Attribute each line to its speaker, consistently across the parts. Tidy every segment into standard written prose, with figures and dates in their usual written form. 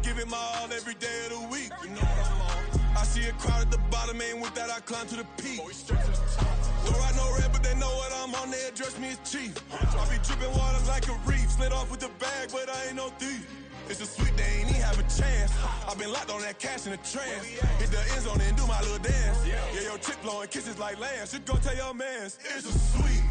Speaker 1: give it my all every day of the week. You know what I'm on. I see a crowd at the bottom, ain't with that, I climb to the peak. Don't ride no red, but they know what I'm on, they address me as chief. I be dripping water like a reef, slid off with the bag, but I ain't no thief. It's a sweet, they ain't even have a chance. I been locked on that cash in a trance. Hit the end zone and do my little dance. Yeah, your chick blowing kisses like Lance. You go tell your mans, it's a sweet.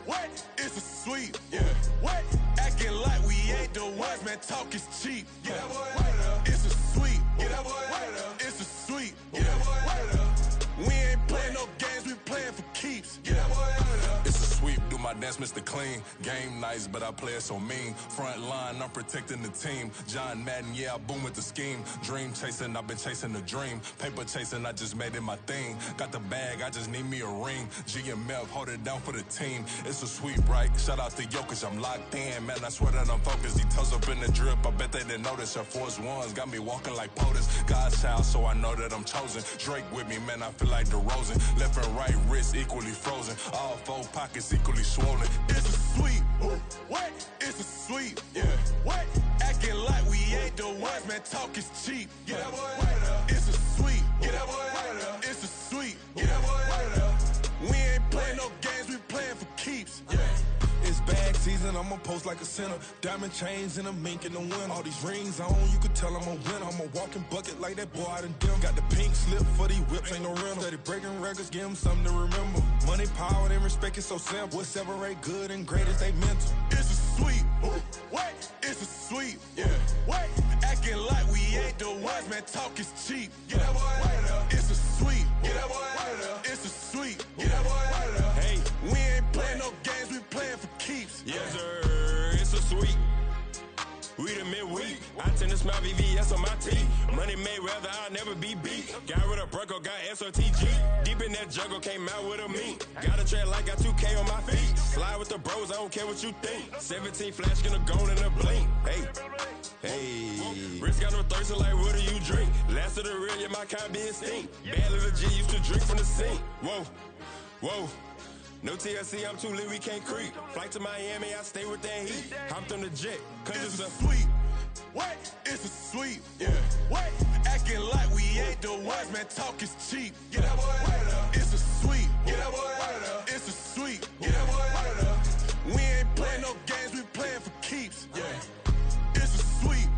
Speaker 1: What? It's a sweet. Yeah. What? Acting like we ain't the ones, man, talk is cheap. Get that boy out of there. It's a sweet. Get that boy out of there. It's a sweet. Get that boy out of there. We ain't playing no games, we playing for keeps. Get that boy out of there.
Speaker 2: It's a sweep, do my dance, Mr. Clean. Game nice, but I play it so mean. Front line, I'm protecting the team. John Madden, yeah, I boom with the scheme. Dream chasing, I've been chasing the dream. Paper chasing, I just made it my thing. Got the bag, I just need me a ring. GMF, hold it down for the team. It's a sweep, right? Shout out to Jokic, I'm locked in. Man, I swear that I'm focused. He toes up in the drip, I bet they didn't notice. Her force ones got me walking like POTUS. God's child, so I know that I'm chosen. Drake with me, man, I feel like DeRozan. Left and right wrist equally frozen. All four pockets equally swollen.
Speaker 1: It's a sweep. What? It's a sweep. Yeah. What? Acting like we ain't the ones, man, talk is cheap. Get that boy out of there. It's a sweep. Get that boy out of there. It's a sweep. Get that boy out of there. We ain't playing no games, we playing for keeps. Yeah.
Speaker 3: It's bag season, I'ma post like a sinner. Diamond chains and a mink in the wind. All these rings on, you could tell I'm a winner. I'm a walking bucket like that boy out in dim. Got the pink slip for these whips, ain't no rental. Steady breaking records, give them something to remember. Money, power, and respect is so simple. What separate good and great is they mental.
Speaker 1: It's a sweep. What? It's a sweep. Yeah. What? Acting like we ain't the ones, man, talk is cheap. Get that boy out of there. It's a sweep. Get that boy out of there. It's a sweep. Get that boy out of there. Hey, we ain't playing no games, we playing for keeps.
Speaker 4: Yes, sir, it's a sweep. We the midweek. I tend to smell VVS on my teeth. Money made rather I'll never be beat. Got rid of Bronco, got SOTG. Deep in that jungle, came out with a meat. Got a tread like got 2K on my feet. Slide with the bros, I don't care what you think. 17 flash gonna go in a blink. Hey, Rich got no thirst, like what do you drink? Last of the real, yeah, my kind be extinct. Bad little G used to drink from the sink. Whoa, whoa. No TLC, I'm too lit, we can't creep. Flight to Miami, I stay with that heat. Hopped on the jet, cause
Speaker 1: it's a sweep. What? It's a sweep. Yeah. What? Acting like we ain't the ones, man, talk is cheap. Get that boy out of there. It's a sweep. Get that boy out of there. It's a sweep. Get that boy out of there. We ain't playing no games, we playing for keeps. Yeah. It's a sweep.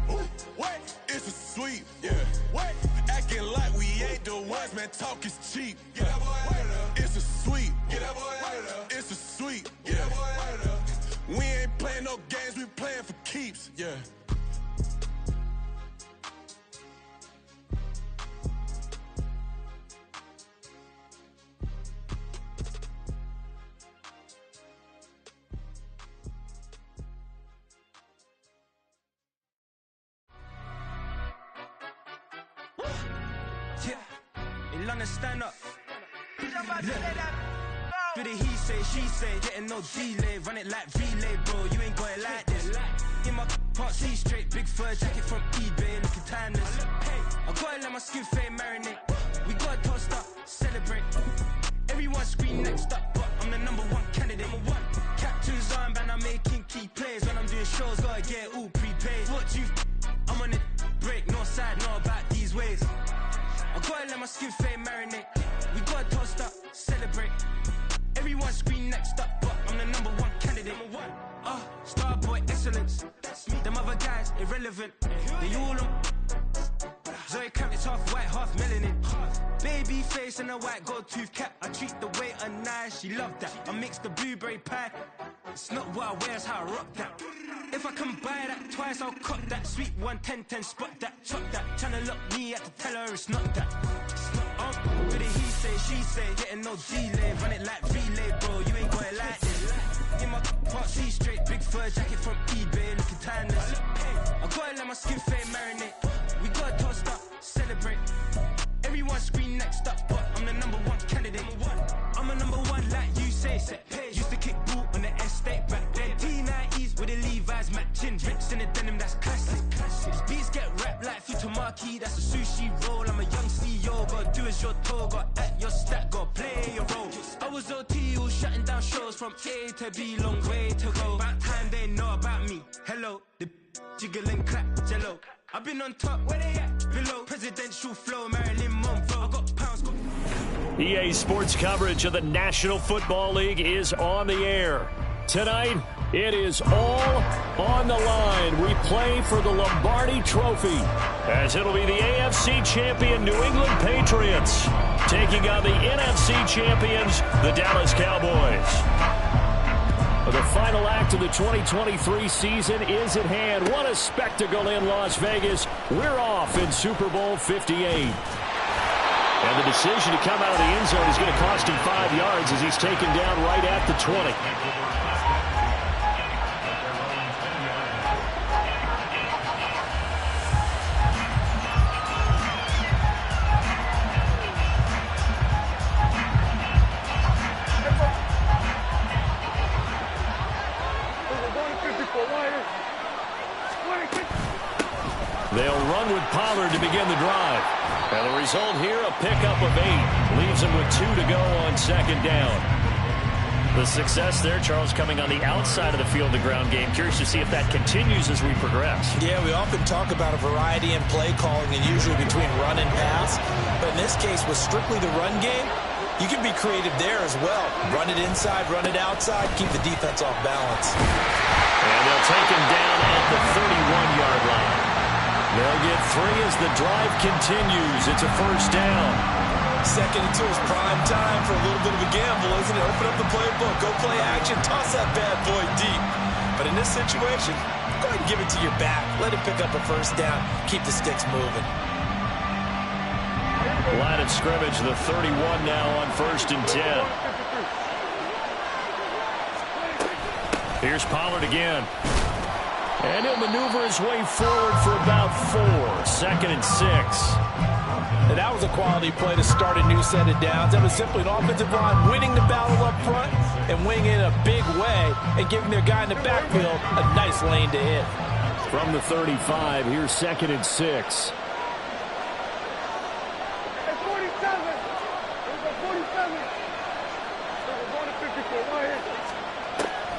Speaker 1: What? It's a sweep. Yeah. What? Acting like we ain't the ones, man, talk is cheap. Get that boy out of there. It's a sweep. Get that boy out of there. It's a sweep. Get that boy out of there. We ain't playing no games, we playing for keeps. Yeah.
Speaker 5: London, stand up. Do the he say, she say, getting no delay. Run it like relay, bro, you ain't got it like this. In my part C straight, big fur jacket from eBay, looking timeless. I gotta let my skin fade marinate. We gotta toast up, celebrate. Everyone scream next up, but I'm the number one candidate. Captain's armband, I'm making key plays. When I'm doing shows, gotta get it all prepaid. What you I'm on it, break, no side, know about these ways. I gotta let my skin fade marinate. We gotta toast up, celebrate. Everyone scream next up, but I'm the number one candidate. Starboy excellence. Them other guys irrelevant. They all on. Zoe Camp, it's half white, half melanin. Baby face and a white gold tooth cap. I treat the waiter nice, she love that. I mix the blueberry pie. It's not what I wear, it's how I rock that. If I can buy that twice, I'll cop that. Sweet 110, spot that, chop that. Tryna lock me at the teller, it's not that. With the he say, she say, getting no delay. Run it like relay, bro, you ain't got it like this. In my part C straight, big fur jacket from eBay, looking timeless. I gotta let my skin fade marinate. We gotta toast up, celebrate. Everyone scream next up, but I'm the number one candidate. I'm a number one like you say. Used to kick boot on the estate back then. T90s with the Levi's matching. Rips in the denim, that's classic. These beats get wrapped like Futamaki, that's a sushi roll. I'm a young CEO, gotta do as you're told. Gotta act your stat, gotta play your role. I was OT, all shutting down shows from A to B, long way to go. About time they know about me. Hello, the jiggle and clap, jello. I've been on top, where they at? Below, presidential flow, Marilyn Monroe. I got pounds, got...
Speaker 6: EA Sports coverage of the National Football League is on the air. Tonight, it is all on the line. We play for the Lombardi Trophy, as it'll be the AFC champion New England Patriots taking on the NFC champions, the Dallas Cowboys. The final act of the 2023 season is at hand. What a spectacle in Las Vegas. We're off in Super Bowl 58. And the decision to come out of the end zone is going to cost him 5 yards as he's taken down right at the 20. They'll run with Pollard to begin the drive. And the result here, a pickup of 8. Leaves them with 2 to go on second down. The success there, Charles, coming on the outside of the field, the ground game. Curious to see if that continues as we progress.
Speaker 7: Yeah, we often talk about a variety in play calling and usually between run and pass. But in this case, with strictly the run game, you can be creative there as well. Run it inside, run it outside, keep the defense off balance.
Speaker 6: And they'll take him down at the 31-yard line. They'll get 3 as the drive continues. It's a first down.
Speaker 7: 2nd and 2 is prime time for a little bit of a gamble, isn't it? Open up the playbook, go play action, toss that bad boy deep. But in this situation, go ahead and give it to your back. Let him pick up a first down. Keep the sticks moving.
Speaker 6: Line of scrimmage, the 31 now on 1st and 10. Here's Pollard again. And he'll maneuver his way forward for about 4. 2nd and 6.
Speaker 7: And that was a quality play to start a new set of downs. That was simply an offensive line winning the battle up front and winning in a big way and giving their guy in the backfield a nice lane to hit.
Speaker 6: From the 35, here's 2nd and 6.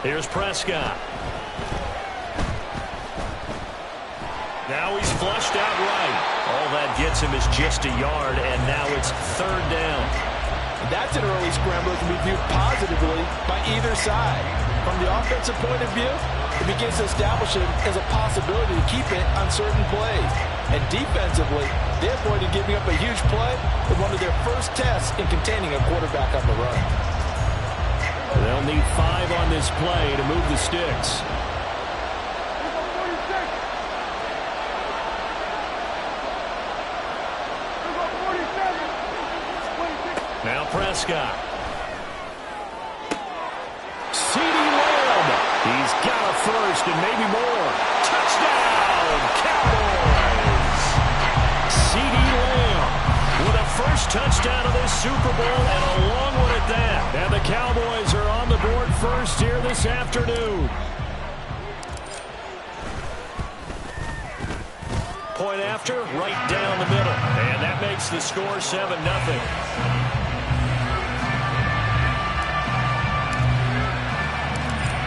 Speaker 6: Here's Prescott. Now he's flushed out right. All that gets him is just a yard, and now it's 3rd down.
Speaker 7: That's an early scramble that can be viewed positively by either side. From the offensive point of view, it begins to establish it as a possibility to keep it on certain plays. And defensively, they avoided giving up a huge play with one of their first tests in containing a quarterback on the run.
Speaker 6: They'll need 5 on this play to move the sticks. Now Prescott. CeeDee Lamb. He's got a first and maybe more. Touchdown, Cowboys. CeeDee Lamb with a first touchdown of this Super Bowl and a long one at that. And the Cowboys are on the board first here this afternoon. Point after, right down the middle. And that makes the score 7-0.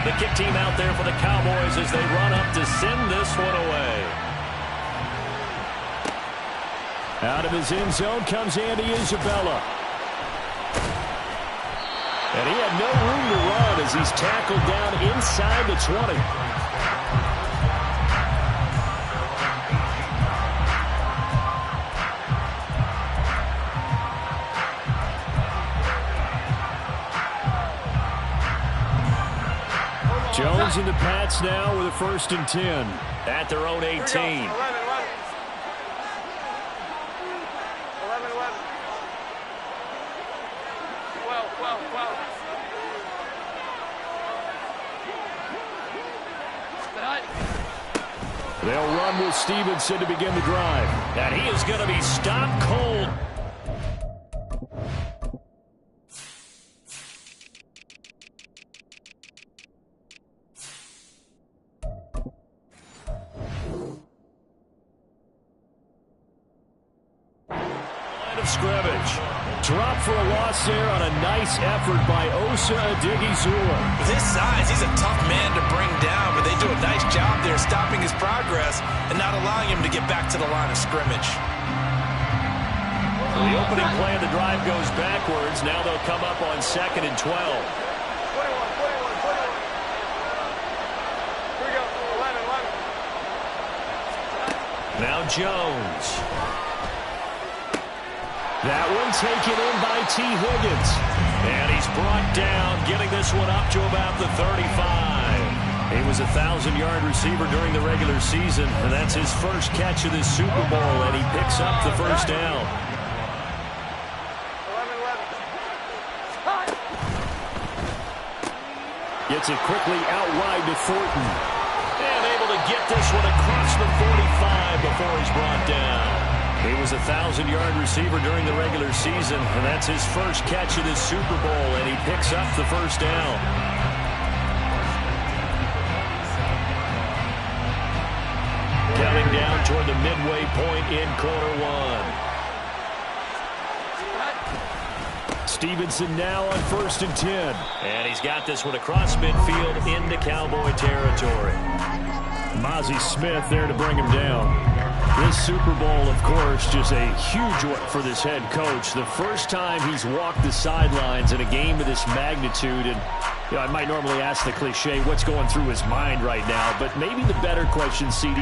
Speaker 6: The kick team out there for the Cowboys as they run up to send this one away. Out of his end zone comes Andy Isabella. And he had no room to run as he's tackled down inside the 20. Jones and the Pats now with a 1st and 10 at their own 18.
Speaker 8: 11.
Speaker 6: They'll run with Stevenson to begin the drive. And he is going to be stopped cold. Line of scrimmage. Drop for a loss there on a nice effort by Osa Odighizuwa.
Speaker 7: With his size, he's a tough man to bring down, but they do a nice job there stopping his progress and not allowing him to get back to the line of scrimmage.
Speaker 6: So the opening play of the drive goes backwards. Now they'll come up on 2nd and 12. Now Jones. That one taken in by T. Higgins. And he's brought down, getting this one up to about the 35. He was a 1,000-yard receiver during the regular season, and that's his first catch of this Super Bowl, and he picks up the first down. Gets it quickly out wide to Thornton. And able to get this one across the 45 before he's brought down. He was a 1,000-yard receiver during the regular season, and that's his first catch of this Super Bowl, and he picks up the first down. Counting down toward the midway point in quarter one. Stevenson now on 1st and 10. And he's got this one across midfield into Cowboy territory. Mozzie Smith there to bring him down. This Super Bowl, of course, just a huge one for this head coach. The first time he's walked the sidelines in a game of this magnitude. And you know, I might normally ask the cliche, what's going through his mind right now? But maybe the better question, CD,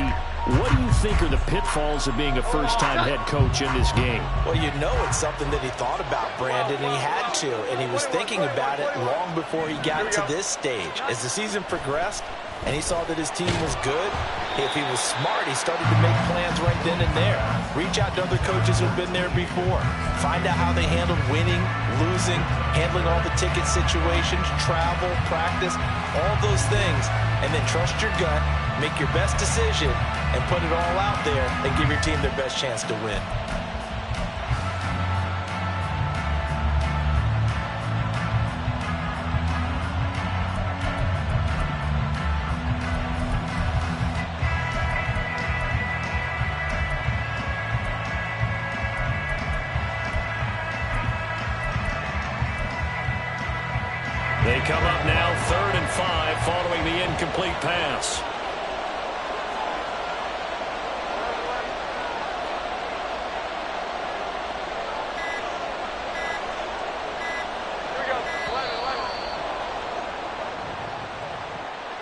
Speaker 6: what do you think are the pitfalls of being a first-time head coach in this game?
Speaker 7: Well, you know it's something that he thought about, Brandon, and he had to. And he was thinking about it long before he got to this stage. As the season progressed, and he saw that his team was good, if he was smart, he started to make plans right then and there. Reach out to other coaches who've been there before. Find out how they handled winning, losing, handling all the ticket situations, travel, practice, all those things. And then trust your gut, make your best decision, and put it all out there and give your team their best chance to win.
Speaker 6: They come up now 3rd and 5 following the incomplete pass.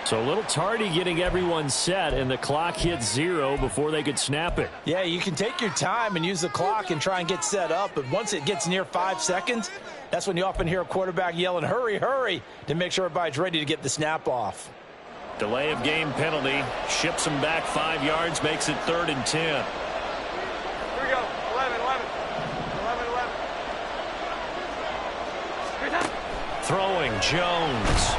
Speaker 6: So a little tardy getting everyone set, and the clock hits 0 before they could snap it.
Speaker 7: Yeah, you can take your time and use the clock and try and get set up, but once it gets near 5 seconds, that's when you often hear a quarterback yelling, hurry, hurry, to make sure everybody's ready to get the snap off.
Speaker 6: Delay of game penalty, ships him back 5 yards, makes it 3rd and 10.
Speaker 8: Here we go, 11.
Speaker 6: Throwing, Jones.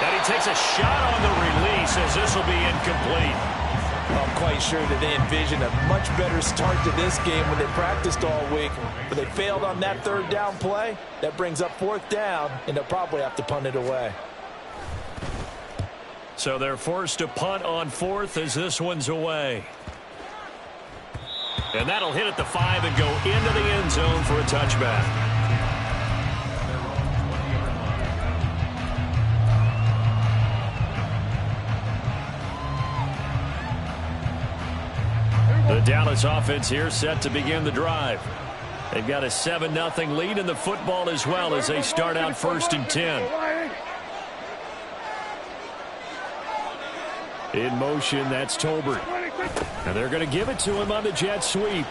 Speaker 6: And he takes a shot on the release as this will be incomplete.
Speaker 7: I'm quite sure that they envisioned a much better start to this game when they practiced all week. But they failed on that 3rd down play. That brings up 4th down, and they'll probably have to punt it away.
Speaker 6: So they're forced to punt on 4th as this one's away. And that'll hit at the 5 and go into the end zone for a touchback. The Dallas offense here set to begin the drive. They've got a 7-0 lead in the football as well as they start out 1st and 10. In motion, that's Tolbert. And they're going to give it to him on the jet sweep.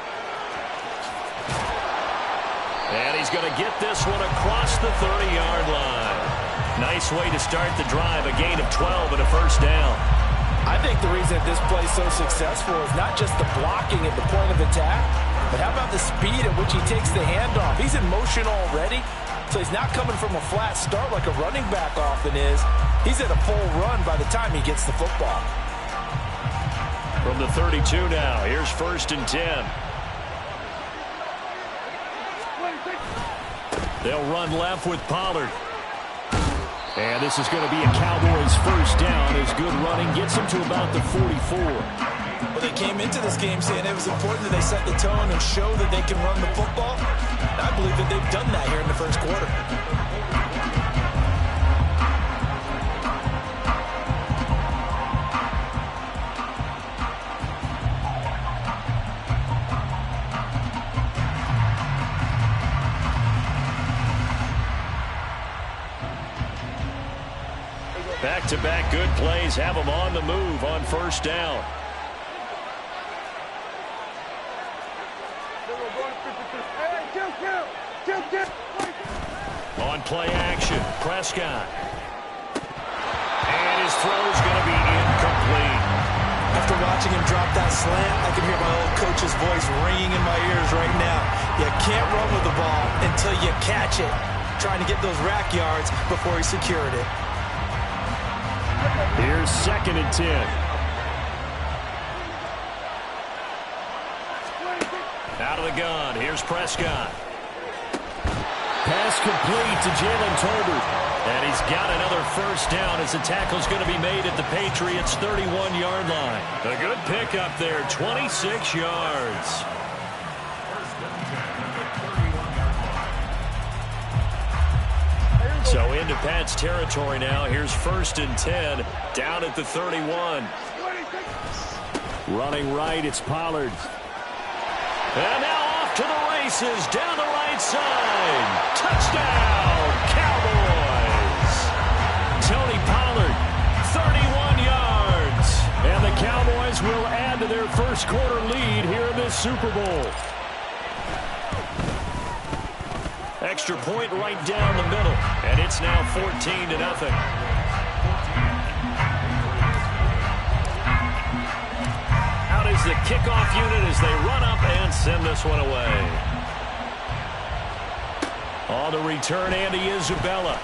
Speaker 6: And he's going to get this one across the 30-yard line. Nice way to start the drive, a gain of 12 and a first down.
Speaker 7: I think the reason that this play is so successful is not just the blocking at the point of attack, but how about the speed at which he takes the handoff? He's in motion already, so he's not coming from a flat start like a running back often is. He's at a full run by the time he gets the football.
Speaker 6: From the 32 now, here's 1st and 10. They'll run left with Pollard. And this is going to be a Cowboys first down as good running gets him to about the 44.
Speaker 7: Well, they came into this game saying it was important that they set the tone and show that they can run the football. And I believe that they've done that here in the first quarter.
Speaker 6: Back-to-back good plays have them on the move on first down. On play action, Prescott. And his throw's going to be incomplete.
Speaker 7: After watching him drop that slant, I can hear my old coach's voice ringing in my ears right now. You can't run with the ball until you catch it. Trying to get those rack yards before he secured it.
Speaker 6: Here's 2nd and 10. Out of the gun. Here's Prescott. Pass complete to Jalen Tolbert. And he's got another first down as the tackle's going to be made at the Patriots' 31-yard line. A good pickup there, 26 yards. So into Pat's territory now. Here's 1st and 10 down at the 31. Running right, it's Pollard. And now off to the races down the right side. Touchdown, Cowboys. Tony Pollard, 31 yards. And the Cowboys will add to their first quarter lead here in this Super Bowl. Extra point right down the middle, and it's now 14-0. Out is the kickoff unit as they run up and send this one away. On the return, Andy Isabella.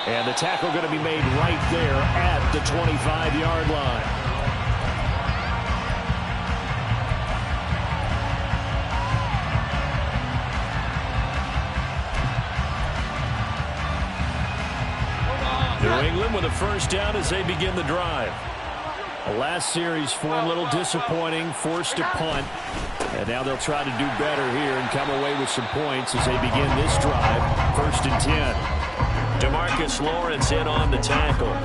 Speaker 6: And the tackle going to be made right there at the 25-yard line. New England with a first down as they begin the drive. The last series for a little disappointing, forced to punt. And now they'll try to do better here and come away with some points as they begin this drive. 1st and 10. DeMarcus Lawrence in on the tackle.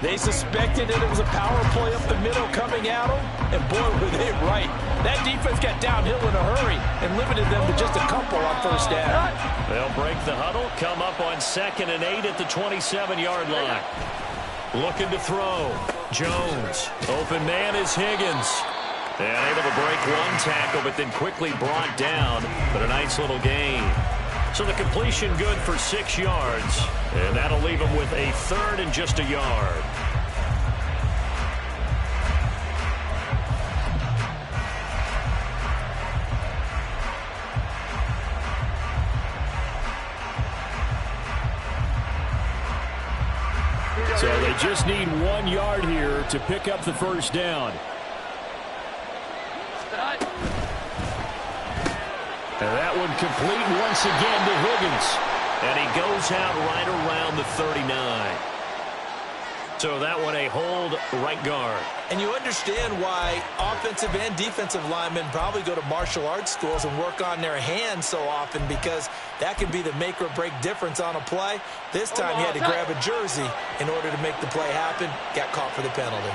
Speaker 7: They suspected that it was a power play up the middle coming at them, and boy, were they right. That defense got downhill in a hurry and limited them to just a couple on first down.
Speaker 6: They'll break the huddle, come up on 2nd and 8 at the 27-yard line. Looking to throw. Jones. Open man is Higgins. And able to break one tackle, but then quickly brought down. But a nice little gain. So the completion good for 6 yards. And that'll leave them with a 3rd and just a yard. So they just need 1 yard here to pick up the first down. And that one complete once again to Higgins. And he goes out right around the 39. So that one a hold right guard.
Speaker 7: And you understand why offensive and defensive linemen probably go to martial arts schools and work on their hands so often, because that can be the make or break difference on a play. This time he had to grab a jersey in order to make the play happen. Got caught for the penalty.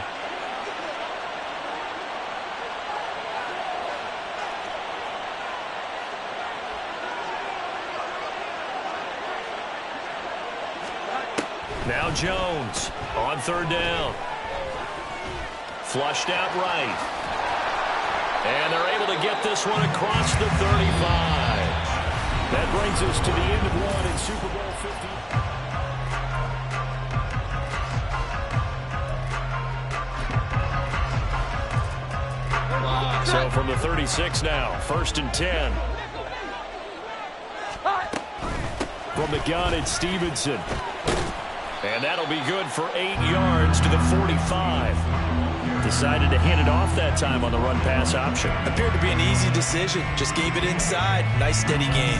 Speaker 6: Now Jones on 3rd down. Flushed out right. And they're able to get this one across the 35. That brings us to the end of one in Super Bowl 50. So from the 36 now, 1st and 10. From the gun, it's Stevenson. And that'll be good for 8 yards to the 45. Decided to hand it off that time on the run-pass option.
Speaker 7: Appeared to be an easy decision. Just gave it inside. Nice steady gain.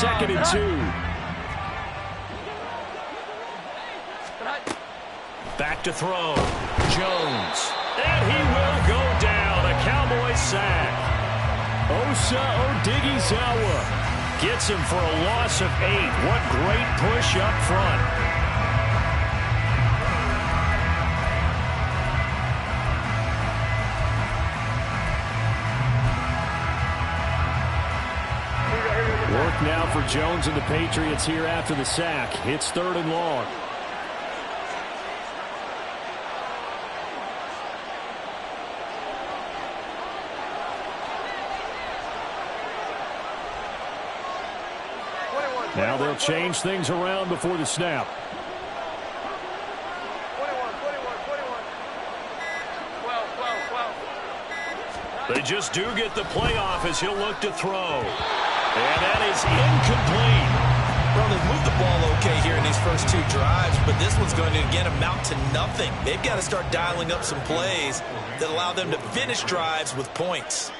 Speaker 6: 2nd and 2. Back to throw. Jones. And he will go down. A Cowboy sack. Osa Odighizuwa gets him for a loss of 8. What great push up front. Work now for Jones and the Patriots here after the sack. It's 3rd and long. Now they'll change things around before the snap. 12. They just do get the playoff as he'll look to throw. And that is incomplete.
Speaker 7: Well, they've moved the ball okay here in these first 2 drives, but this one's going to, again, amount to nothing. They've got to start dialing up some plays that allow them to finish drives with points.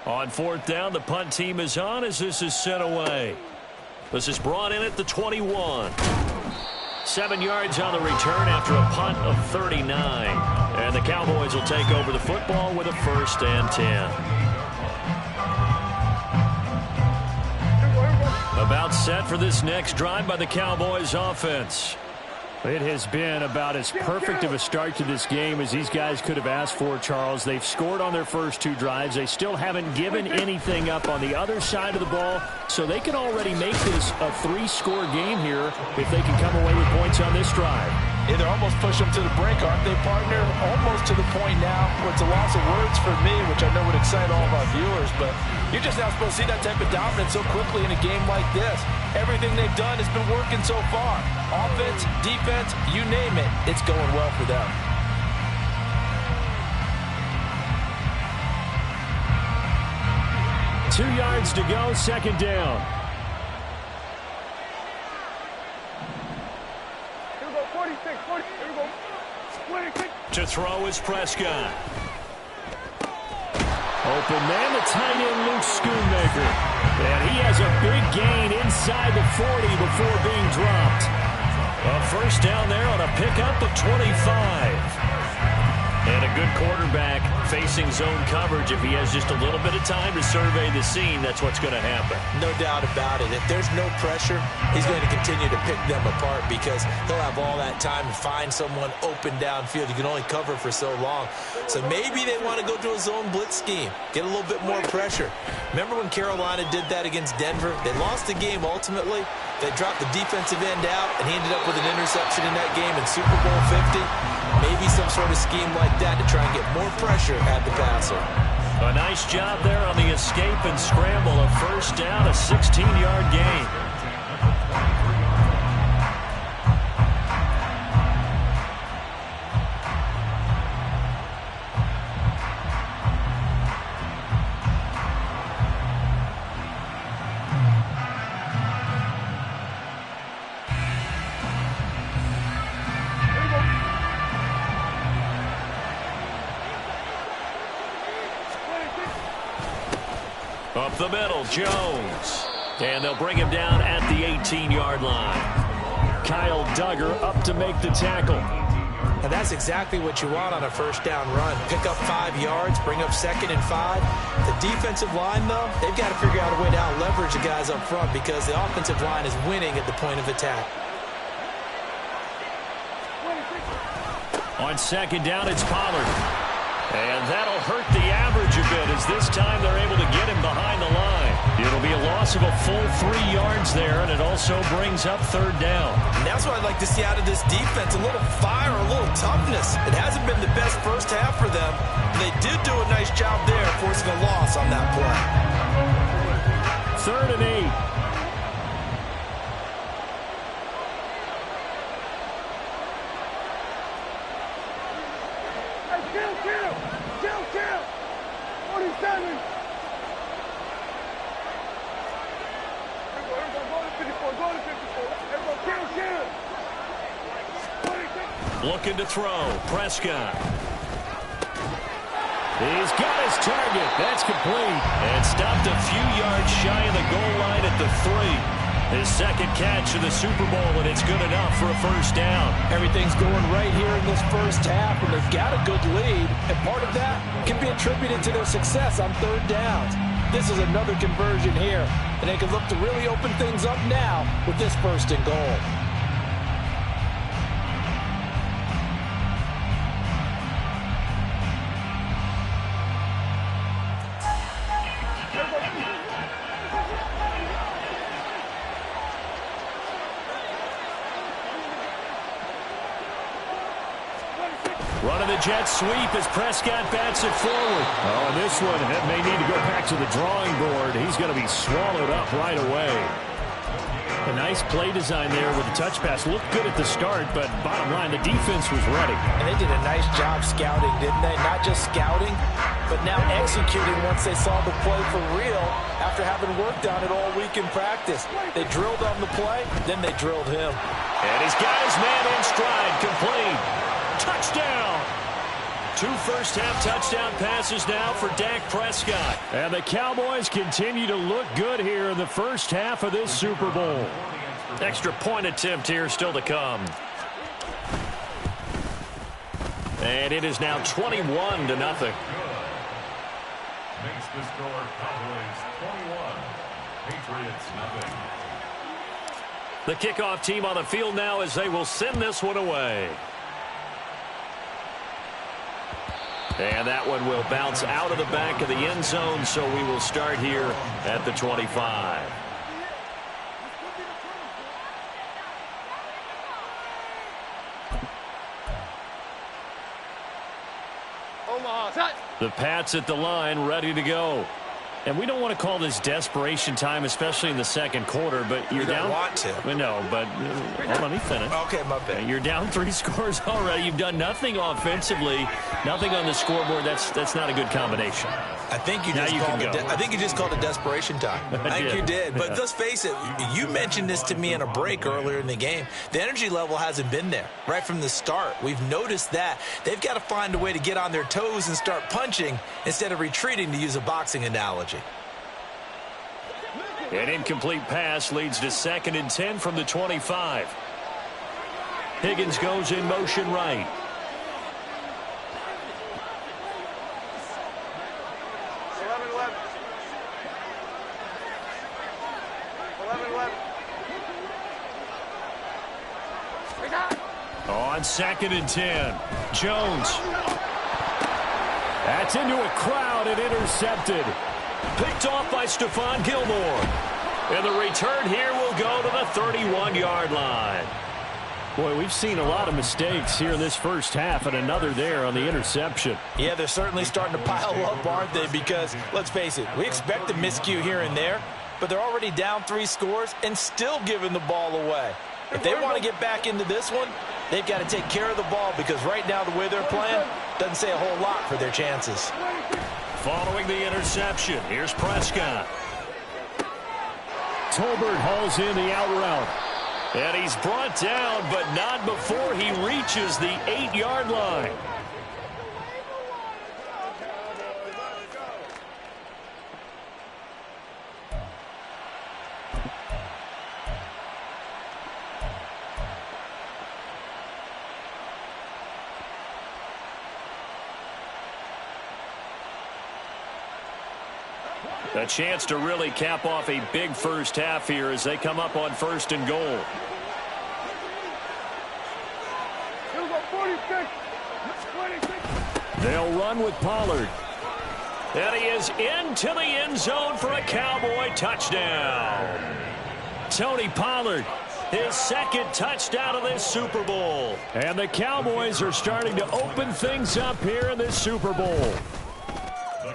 Speaker 6: On 4th down, the punt team is on as this is sent away. This is brought in at the 21. 7 yards on the return after a punt of 39. And the Cowboys will take over the football with a 1st and 10. About set for this next drive by the Cowboys offense. It has been about as perfect of a start to this game as these guys could have asked for, Charles. They've scored on their first 2 drives. They still haven't given anything up on the other side of the ball, so they can already make this a 3-score game here if they can come away with points on this drive.
Speaker 7: Yeah, they're almost pushing them to the brink, aren't they, partner? Almost to the point now where it's a loss of words for me, which I know would excite all of our viewers, but you're just not supposed to see that type of dominance so quickly in a game like this. Everything they've done has been working so far. Offense, defense, you name it, it's going well for them.
Speaker 6: Two yards to go, 2nd down.
Speaker 8: Here we go, 46, 40, here we go. 26.
Speaker 6: To throw is Prescott. Open man, the tight end, Luke Schoonmaker. And he has a big gain inside the 40 before being dropped. A 1st down there on a pickup of 25. And a good quarterback facing zone coverage. If he has just a little bit of time to survey the scene, that's what's going to happen.
Speaker 7: No doubt about it. If there's no pressure, he's going to continue to pick them apart because he'll have all that time to find someone open downfield. You can only cover for so long. So maybe they want to go to a zone blitz scheme, get a little bit more pressure. Remember when Carolina did that against Denver? They lost the game ultimately. They dropped the defensive end out, and he ended up with an interception in that game in Super Bowl 50. Maybe some sort of scheme like that to try and get more pressure at the passer.
Speaker 6: A nice job there on the escape and scramble. A 1st down, a 16-yard gain. Up the middle, Jones. And they'll bring him down at the 18-yard line. Kyle Duggar up to make the tackle.
Speaker 7: And that's exactly what you want on a 1st down run. Pick up 5 yards, bring up 2nd and 5. The defensive line, though, they've got to figure out a way to out-leverage the guys up front because the offensive line is winning at the point of attack.
Speaker 6: On 2nd down, it's Pollard. And that'll hurt the average a bit as this time they're able to get him behind the line. It'll be a loss of a full 3 yards there, and it also brings up 3rd down.
Speaker 7: And that's what I'd like to see out of this defense, a little fire, a little toughness. It hasn't been the best first half for them. They did do a nice job there forcing a loss on that play.
Speaker 6: 3rd and 8.
Speaker 8: Kill! 47! Go to 54, go to 54. Kill! 26.
Speaker 6: Looking to throw. Prescott. He's got his target. That's complete.
Speaker 7: And stopped a few yards shy of the goal line at the 3.
Speaker 6: His second catch of the Super Bowl, and it's good enough for a first down.
Speaker 7: Everything's going right here in this first half, and they've got a good lead. And part of that can be attributed to their success on third downs. This is another conversion here, and they can look to really open things up now with this first and goal.
Speaker 6: Running the jet sweep as Prescott bats it forward. Oh, this one may need to go back to the drawing board. He's going to be swallowed up right away. A nice play design there with the touch pass. Looked good at the start, but bottom line, the defense was ready.
Speaker 7: And they did a nice job scouting, didn't they? Not just scouting, but now executing once they saw the play for real after having worked on it all week in practice. They drilled on the play, then they drilled him.
Speaker 6: And he's got his man in stride, complete. Touchdown! 2 first-half touchdown passes now for Dak Prescott. And the Cowboys continue to look good here in the first half of this Super Bowl. Extra point attempt here still to come. And it is now 21-0.
Speaker 9: Makes the score Cowboys 21, Patriots nothing.
Speaker 6: The kickoff team on the field now as they will send this one away. And that one will bounce out of the back of the end zone, so we will start here at the 25. The Pats at the line, ready to go. And we don't want to call this desperation time, especially in the second quarter, but you're down.
Speaker 7: You don't want to.
Speaker 6: We know, but hold on, let me finish.
Speaker 7: Okay, my bad.
Speaker 6: You're down 3 scores already. You've done nothing offensively, nothing on the scoreboard. That's not a good combination.
Speaker 7: I think you just called it desperation time. I think you did. But let's face it, you mentioned this to me in a break earlier in the game. The energy level hasn't been there right from the start. We've noticed that. They've got to find a way to get on their toes and start punching instead of retreating, to use a boxing analogy.
Speaker 6: An incomplete pass leads to 2nd and 10 from the 25. Higgins goes in motion right. On 2nd and 10, Jones. That's into a crowd and intercepted. Picked off by Stephon Gilmore. And the return here will go to the 31-yard line. Boy, we've seen a lot of mistakes here in this first half, and another there on the interception.
Speaker 7: Yeah, they're certainly starting to pile up, aren't they? Because, let's face it, we expect a miscue here and there, but they're already down 3 scores and still giving the ball away. If they want to get back into this one, they've got to take care of the ball, because right now the way they're playing doesn't say a whole lot for their chances.
Speaker 6: Following the interception, here's Prescott. Tolbert hauls in the out route. And he's brought down, but not before he reaches the 8-yard line. A chance to really cap off a big first half here as they come up on 1st and goal. They'll run with Pollard. And he is into the end zone for a Cowboy touchdown. Tony Pollard, his 2nd touchdown of this Super Bowl. And the Cowboys are starting to open things up here in this Super Bowl.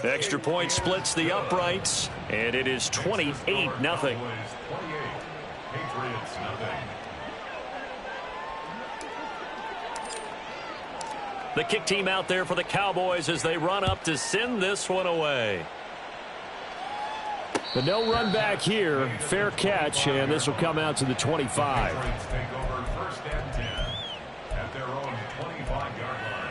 Speaker 6: Extra point splits the uprights, and it is 28-0.
Speaker 9: Patriots nothing.
Speaker 6: The kick team out there for the Cowboys as they run up to send this one away. But no run back here. Fair catch, and this will come out to the 25.
Speaker 9: Patriots take over 1st and 10 at their own 25-yard line.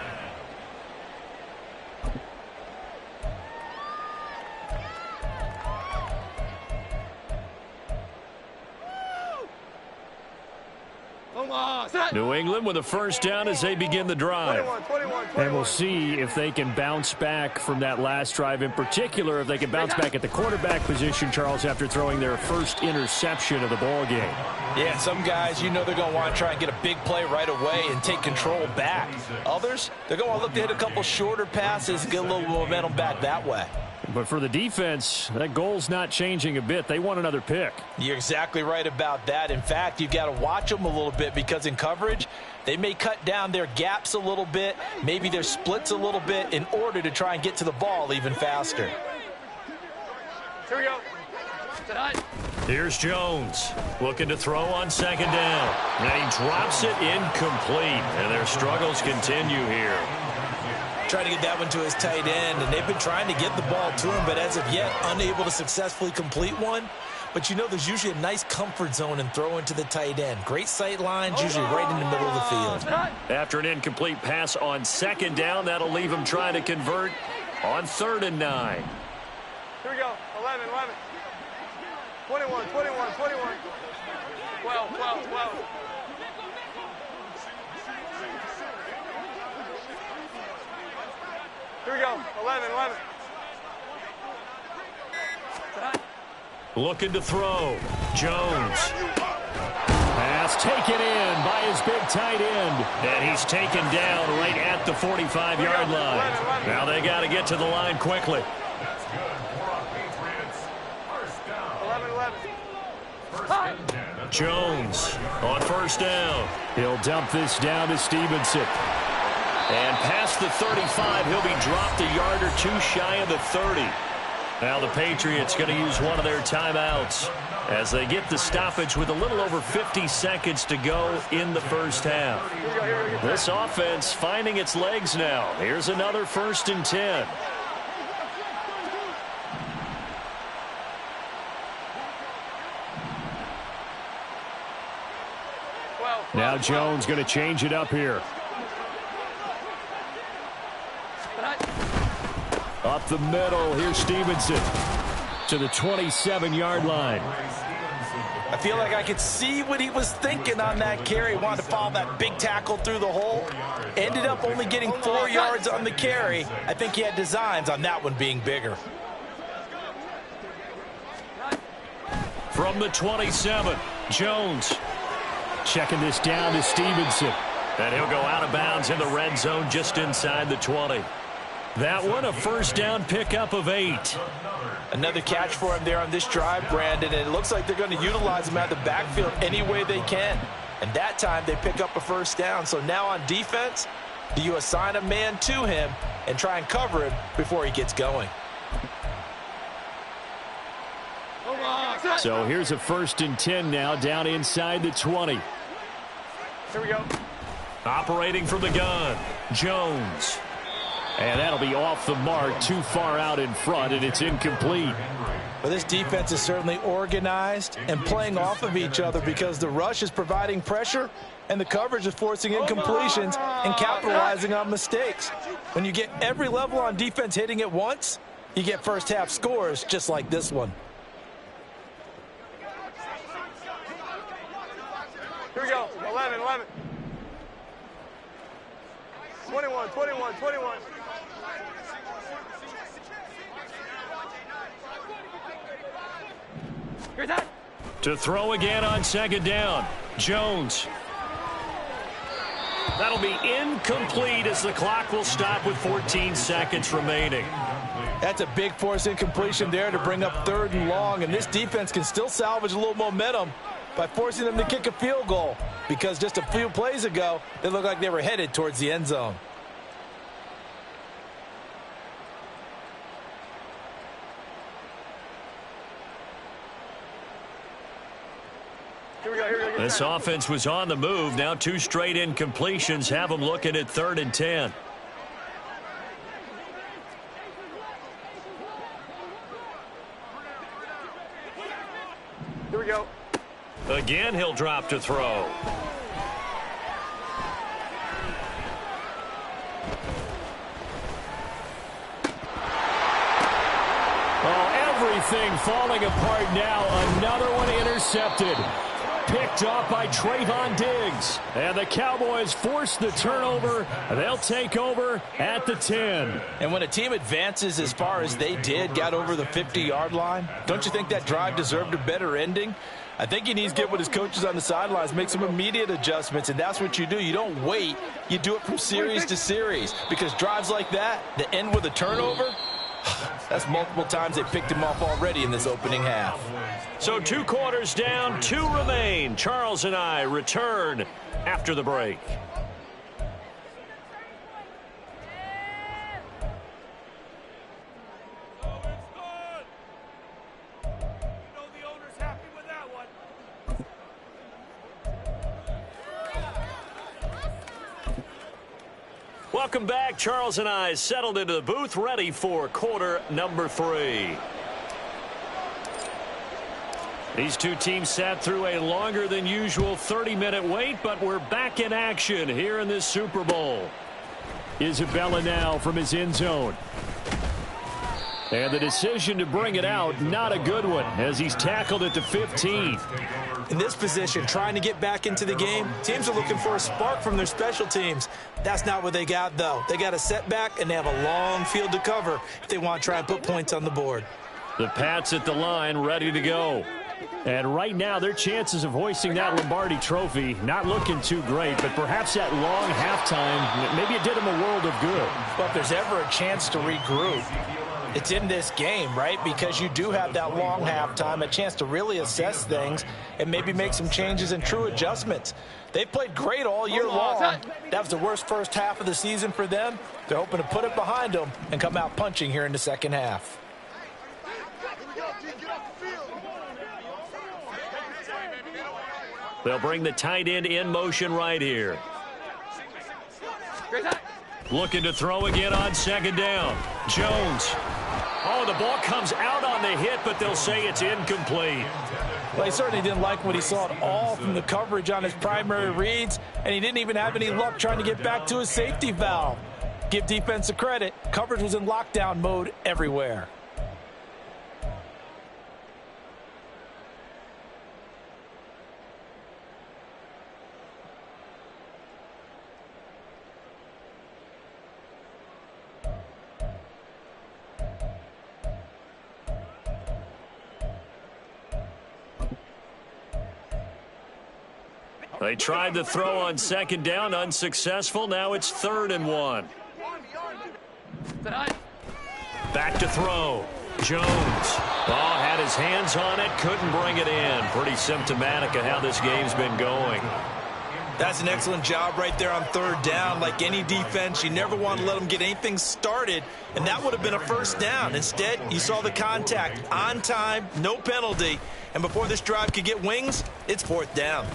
Speaker 6: New England with a first down as they begin the drive.
Speaker 8: 21.
Speaker 6: And we'll see if they can bounce back from that last drive, in particular if they can bounce back at the quarterback position, Charles, after throwing their first interception of the ball game.
Speaker 7: Yeah, some guys, they're going to want to try and get a big play right away and take control back. Others, they're going to look to hit a couple shorter passes, get a little momentum back that way.
Speaker 6: But for the defense, that goal's not changing a bit. They want another pick.
Speaker 7: You're exactly right about that. In fact, you've got to watch them a little bit because in coverage, they may cut down their gaps a little bit, maybe their splits a little bit in order to try and get to the ball even faster.
Speaker 8: Here we go.
Speaker 6: Here's Jones looking to throw on second down. And he drops it incomplete. And their struggles continue here.
Speaker 7: Trying to get that one to his tight end, and they've been trying to get the ball to him, but as of yet, unable to successfully complete one. But there's usually a nice comfort zone in throwing to the tight end. Great sight lines, usually right in the middle of the field.
Speaker 6: After an incomplete pass on second down, that'll leave him trying to convert on 3rd and 9.
Speaker 8: Here we go. 11. 21. 12. Here we go. 11.
Speaker 6: Looking to throw. Jones. Pass taken in by his big tight end. And he's taken down right at the 45-yard line. Now they got to get to the line quickly.
Speaker 9: That's good. More on Patriots. First down.
Speaker 8: 11.
Speaker 6: Jones on first down. He'll dump this down to Stevenson. And past the 35, he'll be dropped a yard or two shy of the 30. Now the Patriots going to use one of their timeouts as they get the stoppage with a little over 50 seconds to go in the first half. This offense finding its legs now. Here's another 1st and 10. Now Jones going to change it up here. Up the middle, here's Stevenson to the 27-yard line.
Speaker 7: I feel like I could see what he was thinking on that carry. Wanted to follow that big tackle through the hole. Ended up only getting 4 yards on the carry. I think he had designs on that one being bigger.
Speaker 6: From the 27, Jones checking this down to Stevenson. And he'll go out of bounds in the red zone just inside the 20. That one, a first down pickup of 8.
Speaker 7: Another catch for him there on this drive, Brandon, and it looks like they're going to utilize him out of the backfield any way they can. And that time they pick up a first down. So now on defense, do you assign a man to him and try and cover him before he gets going?
Speaker 6: So here's a 1st and 10 now down inside the 20.
Speaker 8: Here we go.
Speaker 6: Operating from the gun, Jones. And that'll be off the mark, too far out in front, and it's incomplete.
Speaker 7: Well, this defense is certainly organized and playing off of each other because the rush is providing pressure and the coverage is forcing incompletions and capitalizing on mistakes. When you get every level on defense hitting at once, you get first half scores just like this one.
Speaker 8: Here we go. 11. 21. Here's that.
Speaker 6: To throw again on second down, Jones. That'll be incomplete as the clock will stop with 14 seconds remaining.
Speaker 7: That's a big force incompletion there to bring up 3rd and long, and this defense can still salvage a little momentum by forcing them to kick a field goal because just a few plays ago, it looked like they were headed towards the end zone.
Speaker 6: This offense was on the move. Now 2 straight incompletions have them looking at 3rd and 10.
Speaker 8: Here we go.
Speaker 6: Again, he'll drop to throw. Oh, everything falling apart now. Another one intercepted. Picked off by Trayvon Diggs. And the Cowboys force the turnover. They'll take over at the 10.
Speaker 7: And when a team advances as far as they did, got over the 50-yard line, don't you think that drive deserved a better ending? I think he needs to get with his coaches on the sidelines, make some immediate adjustments, and that's what you do. You don't wait. You do it from series to series, because drives like that end with a turnover, that's multiple times they picked him off already in this opening half.
Speaker 6: So 2 quarters down, 2 remain. Charles and I return after the break. Welcome back. Charles and I settled into the booth, ready for quarter number 3. These two teams sat through a longer than usual 30-minute wait, but we're back in action here in this Super Bowl. Isabella now from his end zone. And the decision to bring it out, not a good one, as he's tackled at the 15.
Speaker 7: In this position, trying to get back into the game, teams are looking for a spark from their special teams. That's not what they got, though. They got a setback, and they have a long field to cover if they want to try and put points on the board.
Speaker 6: The Pats at the line, ready to go. And right now, their chances of hoisting that Lombardi trophy, not looking too great, but perhaps that long halftime, maybe it did them a world of good.
Speaker 7: But if there's ever a chance to regroup, it's in this game, right? Because you do have that long halftime, a chance to really assess things and maybe make some changes and true adjustments. They played great all year long. That was the worst first half of the season for them. They're hoping to put it behind them and come out punching here in the second half.
Speaker 6: They'll bring the tight end in motion right here. Looking to throw again on second down. Jones. Oh, the ball comes out on the hit, but they'll say it's incomplete.
Speaker 7: Well, he certainly didn't like what he saw at all from the coverage on his primary reads, and he didn't even have any luck trying to get back to his safety valve. Give defense a credit. Coverage was in lockdown mode everywhere.
Speaker 6: They tried to throw on second down, unsuccessful. Now it's 3rd and 1. Back to throw. Jones. Oh, had his hands on it, couldn't bring it in. Pretty symptomatic of how this game's been going.
Speaker 7: That's an excellent job right there on 3rd down. Like any defense, you never want to let them get anything started, and that would have been a first down. Instead, you saw the contact on time, no penalty, and before this drive could get wings, it's 4th down.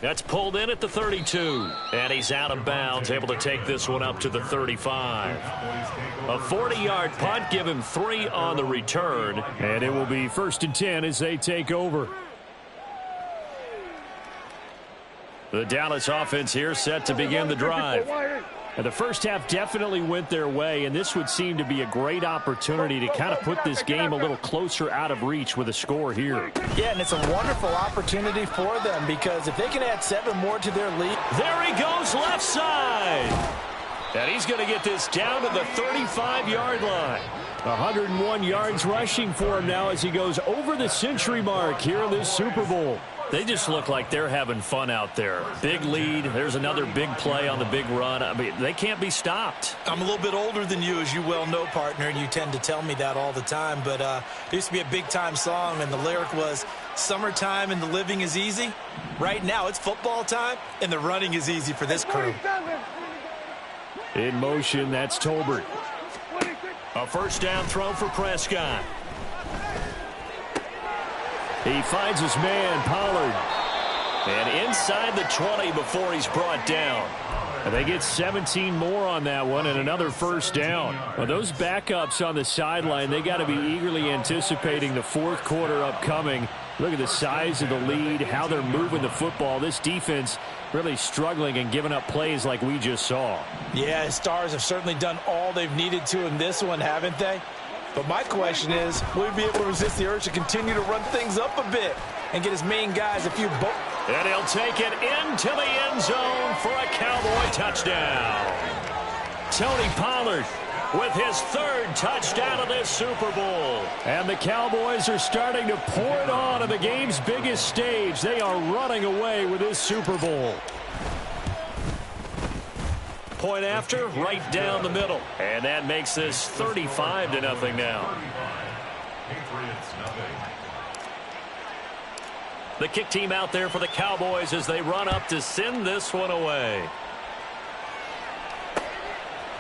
Speaker 6: That's pulled in at the 32. And he's out of bounds, able to take this one up to the 35. A 40-yard punt, give him 3 on the return. And it will be 1st and 10 as they take over. The Dallas offense here set to begin the drive. And the first half definitely went their way, and this would seem to be a great opportunity to kind of put this game a little closer out of reach with a score here.
Speaker 7: Yeah, and it's a wonderful opportunity for them, because if they can add 7 more to their lead.
Speaker 6: There he goes, left side. And he's going to get this down to the 35-yard line. 101 yards rushing for him now as he goes over the century mark here in this Super Bowl. They just look like they're having fun out there. Big lead. There's another big play on the big run. I mean, they can't be stopped.
Speaker 7: I'm a little bit older than you, as you well know, partner, and you tend to tell me that all the time. But there used to be a big-time song, and the lyric was, "Summertime and the living is easy." Right now, it's football time, and the running is easy for this crew.
Speaker 6: In motion, that's Tolbert. A first down throw for Prescott. He finds his man, Pollard. And inside the 20 before he's brought down. And they get 17 more on that one and another first down. Well, those backups on the sideline, they got to be eagerly anticipating the 4th quarter upcoming. Look at the size of the lead, how they're moving the football. This defense really struggling and giving up plays like we just saw.
Speaker 7: Yeah, Stars have certainly done all they've needed to in this one, haven't they? But my question is, will he be able to resist the urge to continue to run things up a bit and get his main guys a few
Speaker 6: And he'll take it into the end zone for a Cowboy touchdown. Tony Pollard with his third touchdown of this Super Bowl. And the Cowboys are starting to pour it on the game's biggest stage. They are running away with this Super Bowl. Point after, right down the middle. And that makes this 35-0 now. The kick team out there for the Cowboys as they run up to send this one away.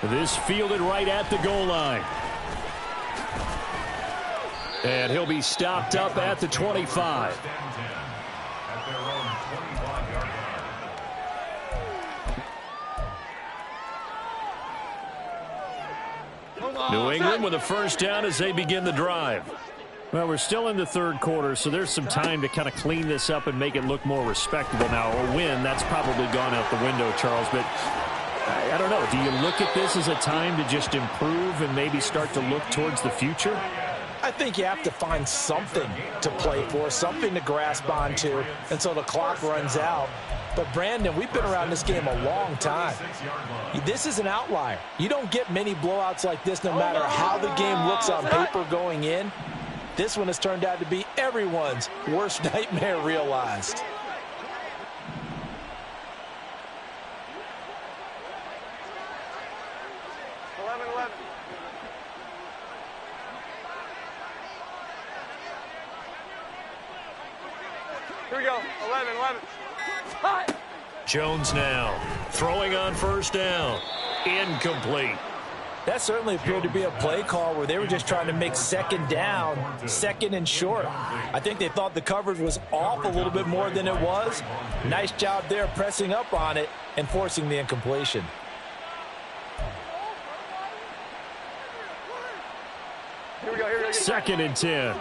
Speaker 6: This fielded right at the goal line. And he'll be stopped up at the 25. New England with a first down as they begin the drive. Well, we're still in the third quarter, so there's some time to kind of clean this up and make it look more respectable now. A win, that's probably gone out the window, Charles, but I don't know. Do you look at this as a time to just improve and maybe start to look towards the future?
Speaker 7: I think you have to find something to play for, something to grasp onto until the clock runs out. But, Brandon, we've been around this game a long time. This is an outlier. You don't get many blowouts like this no matter how the game looks on paper going in. This one has turned out to be everyone's worst nightmare realized.
Speaker 8: Here we go. 11.
Speaker 6: Jones now throwing on first down. Incomplete.
Speaker 7: That certainly appeared to be a play call where they were just trying to make second down, second and short. I think they thought the coverage was off a little bit more than it was. Nice job there pressing up on it and forcing the incompletion.
Speaker 8: Here we go.
Speaker 6: Second and 10.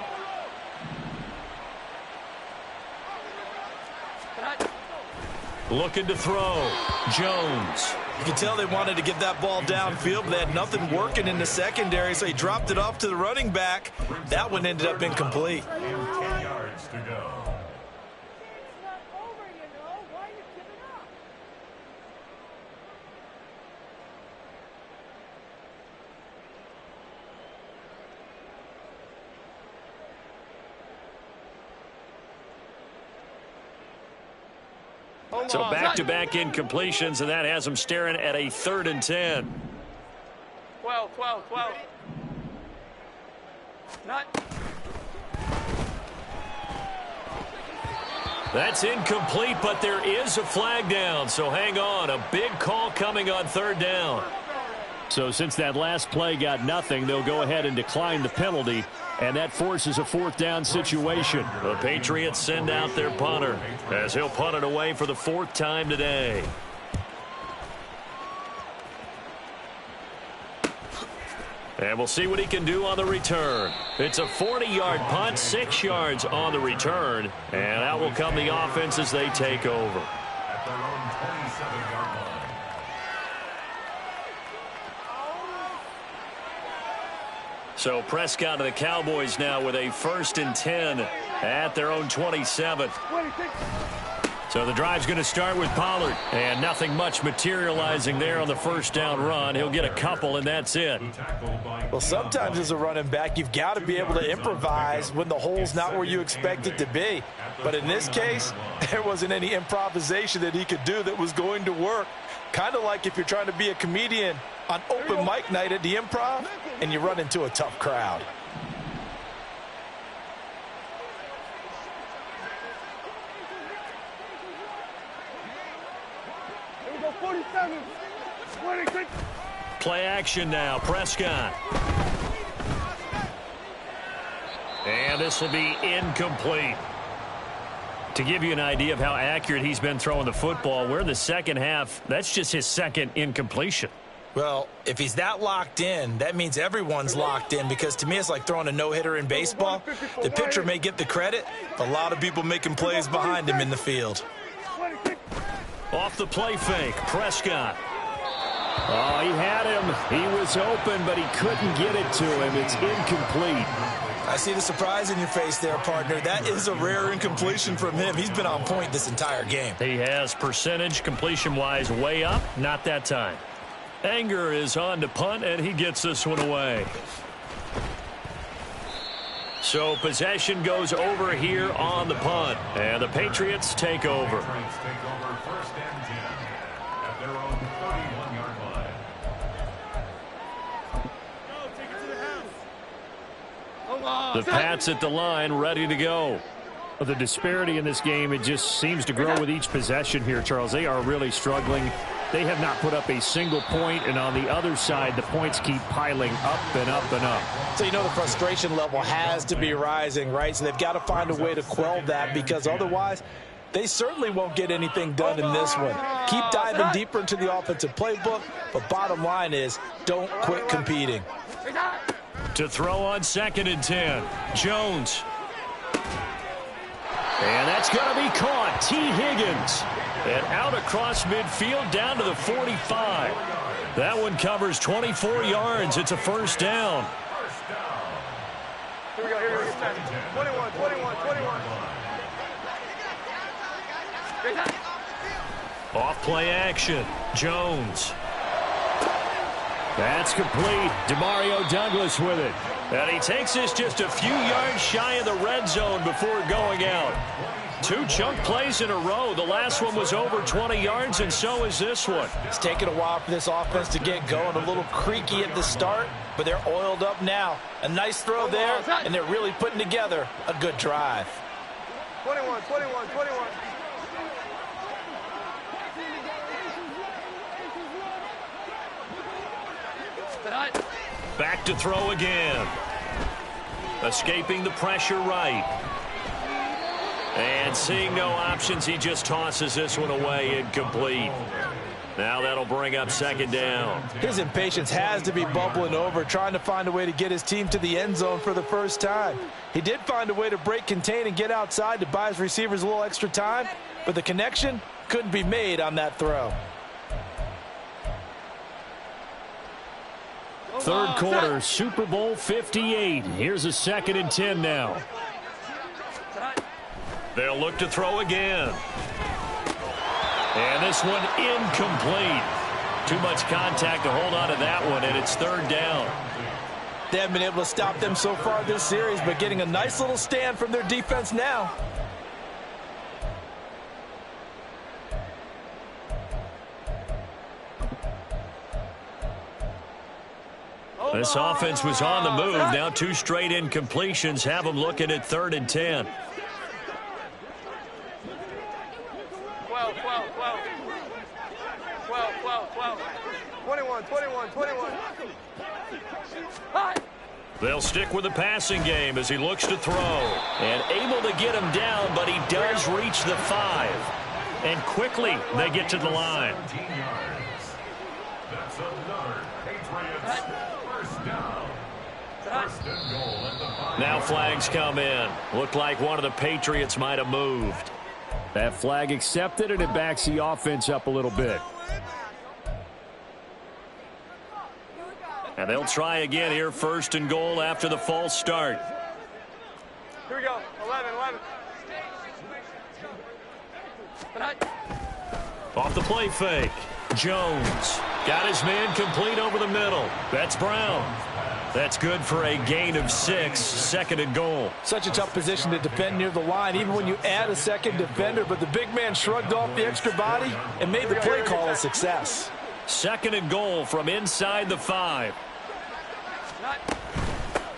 Speaker 6: Looking to throw. Jones.
Speaker 7: You can tell they wanted to get that ball downfield, but they had nothing working in the secondary, so he dropped it off to the running back. That one ended up incomplete.
Speaker 9: 10 yards to go.
Speaker 6: So back-to-back incompletions, and that has them staring at a 3rd and 10.
Speaker 8: 12.
Speaker 6: That's incomplete, but there is a flag down, so hang on. A big call coming on 3rd down. So since that last play got nothing, they'll go ahead and decline the penalty, and that forces a 4th down situation. The Patriots send out their punter as he'll punt it away for the 4th time today. And we'll see what he can do on the return. It's a 40-yard punt, 6 yards on the return, and out will come the offense as they take over.
Speaker 9: At their own 27-yard line.
Speaker 6: So Prescott to the Cowboys now with a 1st and 10 at their own 27. So the drive's going to start with Pollard, and nothing much materializing there on the first down run. He'll get a couple, and that's it.
Speaker 7: Well, sometimes as a running back, you've got to be able to improvise when the hole's not where you expect it to be. But in this case, there wasn't any improvisation that he could do that was going to work. Kind of like if you're trying to be a comedian on open mic night at the Improv and you run into a tough crowd.
Speaker 8: Here we go. 47. 26.
Speaker 6: Play action now. Prescott. And this will be incomplete. To give you an idea of how accurate he's been throwing the football, we're in the second half. That's just his second incompletion.
Speaker 7: Well, if he's that locked in, that means everyone's locked in, because to me it's like throwing a no-hitter in baseball. The pitcher may get the credit. A lot of people making plays behind him in the field.
Speaker 6: Off the play fake, Prescott. Oh, he had him. He was open, but he couldn't get it to him. It's incomplete.
Speaker 7: I see the surprise in your face there, partner. That is a rare incompletion from him. He's been on point this entire game.
Speaker 6: He has percentage completion-wise way up. Not that time. Anger is on to punt, and he gets this one away. So possession goes over here on the punt, and the Patriots take over.
Speaker 9: Patriots take over 1st and 10 at their own 31-yard line.
Speaker 6: The Pats at the line, ready to go. The disparity in this game, it just seems to grow with each possession here, Charles. They are really struggling. They have not put up a single point, and on the other side, the points keep piling up and up and up.
Speaker 7: So you know the frustration level has to be rising, right? So they've got to find a way to quell that, because otherwise they certainly won't get anything done in this one. Keep diving deeper into the offensive playbook, but bottom line is don't quit competing.
Speaker 6: To throw on 2nd and 10, Jones. And that's going to be caught. T. Higgins. And out across midfield down to the 45. That one covers 24 yards. It's a 1st down.
Speaker 8: Here we go, 21, 21, 21.
Speaker 6: Off play action. Jones. That's complete. Demario Douglas with it. And he takes this just a few yards shy of the red zone before going out. 2 chunk plays in a row. The last one was over 20 yards, and so is this one.
Speaker 7: It's taken a while for this offense to get going. A little creaky at the start, but they're oiled up now. A nice throw there, and they're really putting together a good drive.
Speaker 8: 21, 21, 21.
Speaker 6: Back to throw again. Escaping the pressure right. And seeing no options, he just tosses this one away, incomplete. Now that'll bring up 2nd down.
Speaker 7: His impatience has to be bubbling over, trying to find a way to get his team to the end zone for the first time. He did find a way to break contain and get outside to buy his receivers a little extra time, but the connection couldn't be made on that throw.
Speaker 6: 3rd quarter, Super Bowl 58. Here's a 2nd and 10 now. They'll look to throw again. And this one incomplete. Too much contact to hold on to that one, and it's 3rd down.
Speaker 7: They haven't been able to stop them so far this series, but getting a nice little stand from their defense now.
Speaker 6: This offense was on the move. Now 2 straight incompletions have them looking at 3rd and 10.
Speaker 8: 12, 12, 12. 12, 12, 12. 21, 21, 21.
Speaker 6: They'll stick with the passing game as he looks to throw. And able to get him down, but he does reach the 5. And quickly they get to the line.
Speaker 9: 17 yards. That's another Patriots 1st down. 1st and goal at the 5.
Speaker 6: Now flags come in. Looked like one of the Patriots might have moved. That flag accepted, and it backs the offense up a little bit. And they'll try again here, 1st and goal after the false start.
Speaker 8: Here we go, 11, 11.
Speaker 6: Off the play fake. Jones got his man complete over the middle. That's Brown. That's good for a gain of 6, 2nd and goal.
Speaker 7: Such a tough position to defend near the line, even when you add a 2nd defender, but the big man shrugged off the extra body and made the play call a success.
Speaker 6: 2nd and goal from inside the 5.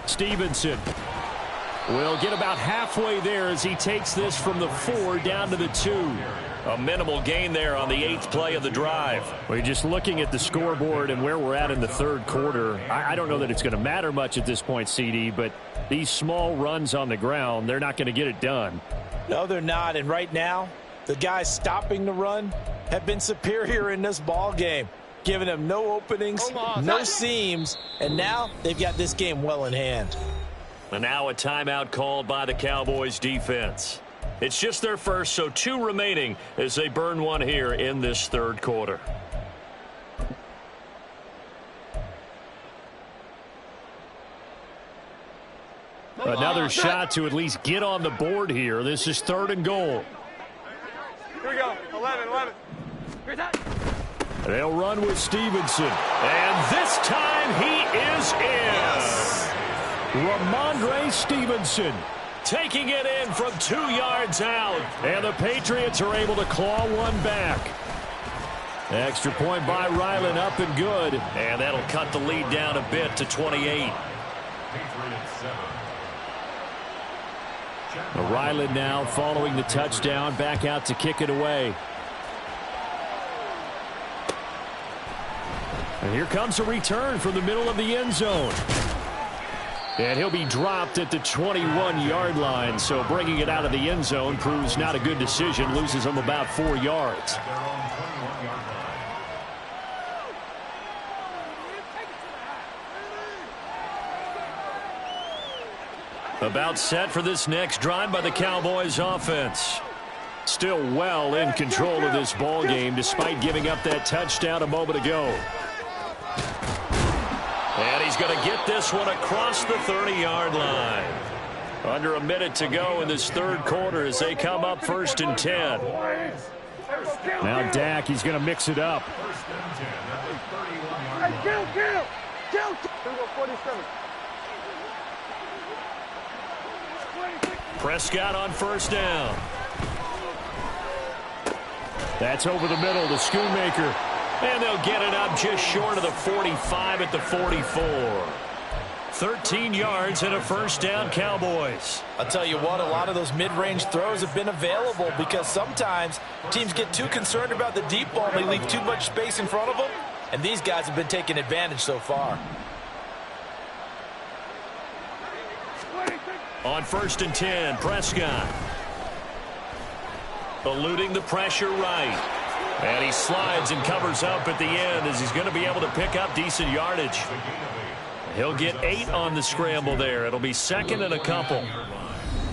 Speaker 6: Stevenson will get about halfway there as he takes this from the 4 down to the 2. A minimal gain there on the 8th play of the drive. We're just looking at the scoreboard and where we're at in the 3rd quarter. I don't know that it's going to matter much at this point, CD, but these small runs on the ground, they're not going to get it done.
Speaker 7: No, they're not. And right now, the guys stopping the run have been superior in this ball game, giving them no openings, no seams, and now they've got this game well in hand.
Speaker 6: And now a timeout called by the Cowboys defense. It's just their first, so 2 remaining as they burn one here in this 3rd quarter. Another shot to at least get on the board here. This is 3rd and goal.
Speaker 8: Here we go. 11.
Speaker 6: They'll run with Stevenson. And this time he is in. Ramondre Stevenson taking it in from 2 yards out. And the Patriots are able to claw one back. Extra point by Ryland, up and good. And that'll cut the lead down a bit to 28. Ryland now following the touchdown, back out to kick it away. And here comes a return from the middle of the end zone. And he'll be dropped at the 21-yard line, so bringing it out of the end zone proves not a good decision, loses him about 4 yards. About set for this next drive by the Cowboys offense. Still well in control of this ball game despite giving up that touchdown a moment ago. And he's going to get this one across the 30-yard line. Under a minute to go in this 3rd quarter as they come up 1st and 10. Now Dak, he's going to mix it up.
Speaker 8: Kill. Here we go, 47.
Speaker 6: Prescott on 1st down. That's over the middle to Schoonmaker. And they'll get it up just short of the 45 at the 44. 13 yards and a 1st down, Cowboys.
Speaker 7: I'll tell you what, a lot of those mid-range throws have been available because sometimes teams get too concerned about the deep ball and they leave too much space in front of them. And these guys have been taking advantage so far.
Speaker 6: On 1st and 10, Prescott. Eluding the pressure right. And he slides and covers up at the end as he's going to be able to pick up decent yardage. He'll get 8 on the scramble there. It'll be 2nd and a couple.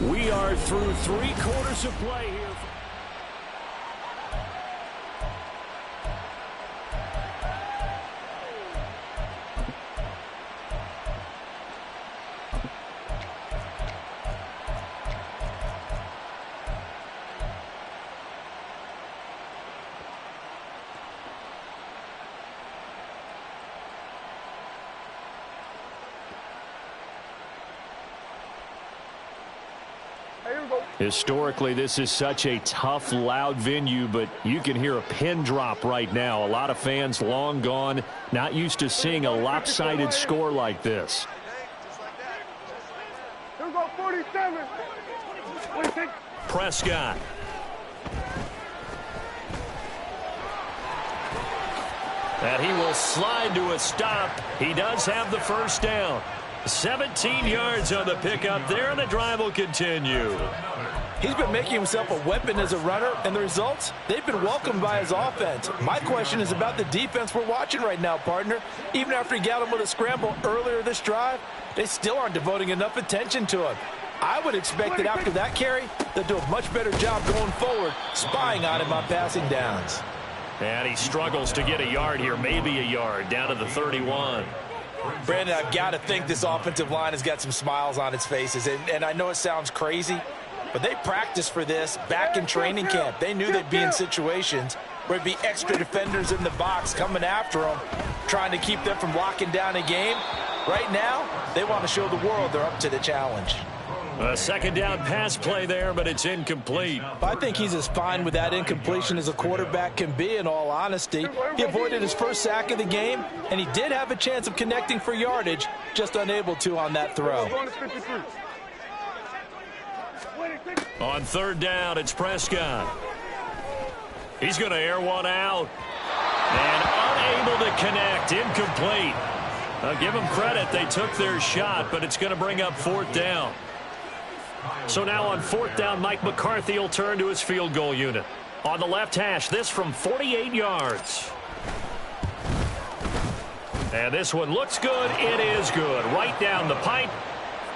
Speaker 6: We are through 3 quarters of play here. Historically, this is such a tough, loud venue, but you can hear a pin drop right now. A lot of fans long gone, not used to seeing a lopsided score like this.
Speaker 8: Here we go, 47.
Speaker 6: Prescott. And he will slide to a stop. He does have the 1st down. 17 yards on the pickup there, and the drive will continue.
Speaker 7: He's been making himself a weapon as a runner, and the results, they've been welcomed by his offense. My question is about the defense we're watching right now, partner. Even after he got him with a scramble earlier this drive, they still aren't devoting enough attention to him. I would expect that after that carry, they'll do a much better job going forward, spying on him on passing downs.
Speaker 6: And he struggles to get a yard here, maybe a yard, down to the 31.
Speaker 7: Brandon, I've got to think this offensive line has got some smiles on its faces. And I know it sounds crazy, but they practiced for this back in training camp. They knew they'd be in situations where it'd be extra defenders in the box coming after them, trying to keep them from locking down a game. Right now, they want to show the world they're up to the challenge.
Speaker 6: A 2nd down pass play there, but it's incomplete.
Speaker 7: I think he's as fine with that incompletion as a quarterback can be, in all honesty. He avoided his 1st sack of the game, and he did have a chance of connecting for yardage, just unable to on that throw.
Speaker 6: On 3rd down, it's Prescott. He's going to air one out. And unable to connect, incomplete. I'll give them credit, they took their shot, but it's going to bring up 4th down. So now on 4th down, Mike McCarthy will turn to his field goal unit. On the left hash, this from 48 yards. And this one looks good. It is good. Right down the pipe.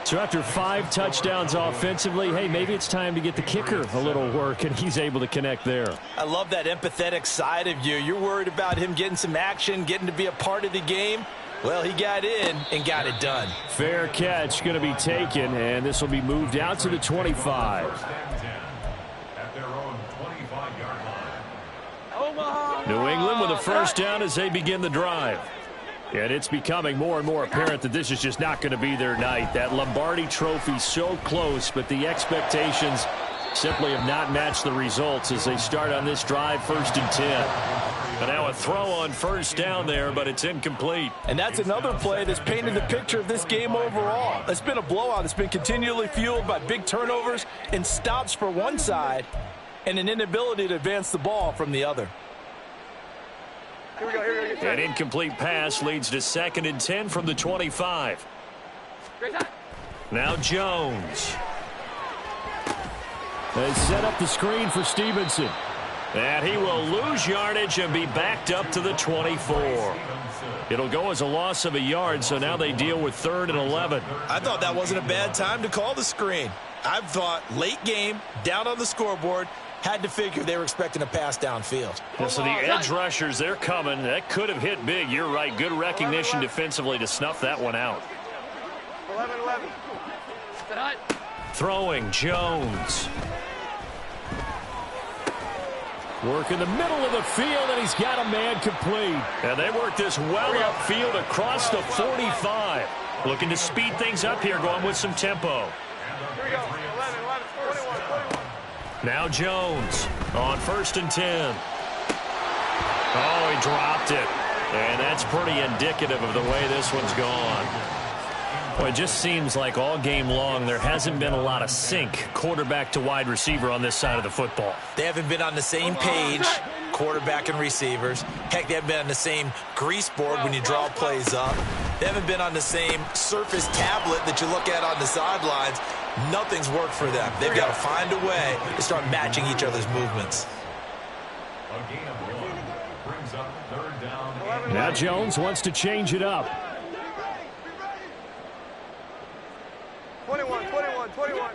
Speaker 6: So after 5 touchdowns offensively, hey, maybe it's time to get the kicker a little work, and he's able to connect there.
Speaker 7: I love that empathetic side of you. You're worried about him getting some action, getting to be a part of the game. Well, he got in and got it done.
Speaker 6: Fair catch going to be taken, and this will be moved out to the 25.
Speaker 9: At their own 25-yard line.
Speaker 6: New England with a first down as they begin the drive. And it's becoming more and more apparent that this is just not going to be their night. That Lombardi Trophy so close, but the expectations simply have not matched the results as they start on this drive, 1st and 10. But now a throw on first down there, but it's incomplete.
Speaker 7: And that's another play that's painted the picture of this game overall. It's been a blowout. It's been continually fueled by big turnovers and stops for one side and an inability to advance the ball from the other.
Speaker 8: Here we go.
Speaker 6: An incomplete pass leads to 2nd and 10 from the 25. Now Jones. They set up the screen for Stevenson. And he will lose yardage and be backed up to the 24. It'll go as a loss of a yard, so now they deal with 3rd and 11.
Speaker 7: I thought that wasn't a bad time to call the screen. I thought late game, down on the scoreboard, had to figure they were expecting a pass downfield.
Speaker 6: Yeah, so the edge rushers, they're coming. That could have hit big. You're right. Good recognition defensively to snuff that one out.
Speaker 8: 11.
Speaker 6: Throwing Jones. Work in the middle of the field, and he's got a man complete. And they work this well upfield across the 45. Looking to speed things up here, going with some tempo.
Speaker 8: Here we go. 21.
Speaker 6: Now Jones on 1st and 10. Oh, he dropped it. And that's pretty indicative of the way this one's gone. Well, it just seems like all game long there hasn't been a lot of sync quarterback to wide receiver on this side of the football.
Speaker 7: They haven't been on the same page, quarterback and receivers. Heck, they haven't been on the same grease board when you draw plays up. They haven't been on the same surface tablet that you look at on the sidelines. Nothing's worked for them. They've got to find a way to start matching each other's movements.
Speaker 9: A gain of 1 brings up 3rd down.
Speaker 6: Now Jones wants to change it up.
Speaker 8: 21. 21.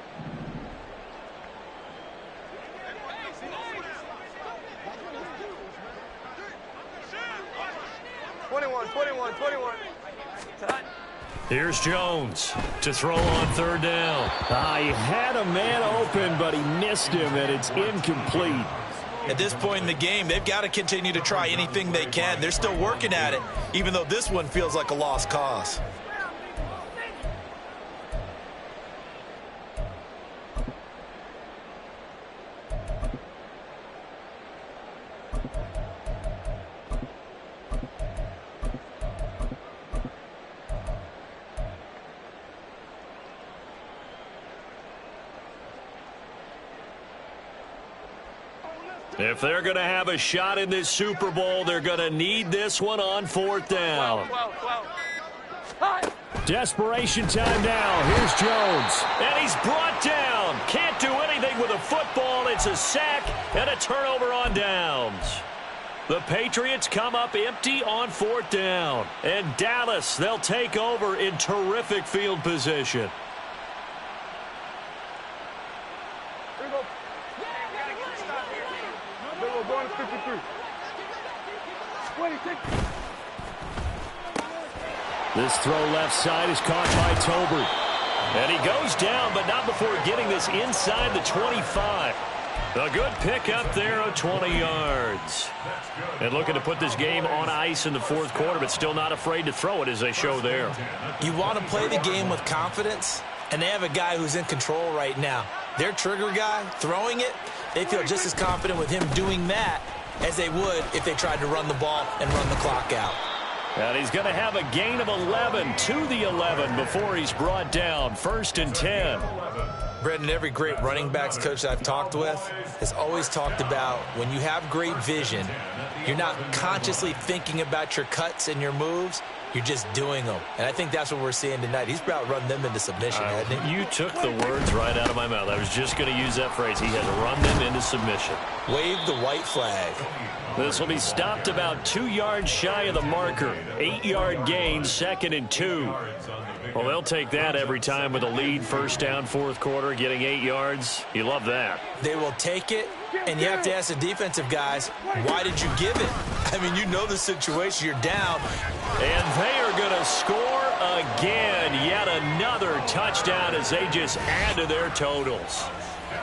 Speaker 6: Here's Jones to throw on 3rd down. He had a man open, but he missed him, and it's incomplete.
Speaker 7: At this point in the game, they've got to continue to try anything they can. They're still working at it, even though this one feels like a lost cause.
Speaker 6: If they're going to have a shot in this Super Bowl, they're going to need this one on 4th down.
Speaker 8: 12.
Speaker 6: Desperation time now. Here's Jones. And he's brought down. Can't do anything with a football. It's a sack and a turnover on downs. The Patriots come up empty on 4th down. And Dallas, they'll take over in terrific field position.
Speaker 8: Going to 53. 26.
Speaker 6: This throw left side is caught by Tolbert. And he goes down, but not before getting this inside the 25. A good pickup there of 20 yards. And looking to put this game on ice in the 4th quarter, but still not afraid to throw it as they show there.
Speaker 7: You want to play the game with confidence, and they have a guy who's in control right now. Their trigger guy, throwing it, they feel just as confident with him doing that as they would if they tried to run the ball and run the clock out.
Speaker 6: And he's going to have a gain of 11 to the 11 before he's brought down. 1st and 10.
Speaker 7: Brendan, every great running backs coach I've talked with has always talked about when you have great vision, you're not consciously thinking about your cuts and your moves. You're just doing them. And I think that's what we're seeing tonight. He's about run them into submission, hasn't he?
Speaker 6: You took the words right out of my mouth. I was just going to use that phrase. He has run them into submission.
Speaker 7: Wave the white flag.
Speaker 6: This will be stopped about 2 yards shy of the marker. 8-yard gain, 2nd and 2. Well, they'll take that every time with a lead. 1st down, 4th quarter, getting 8 yards. You love that.
Speaker 7: They will take it, and you have to ask the defensive guys, why did you give it? I mean, you know the situation. You're down.
Speaker 6: And they are going to score again. Yet another touchdown as they just add to their totals.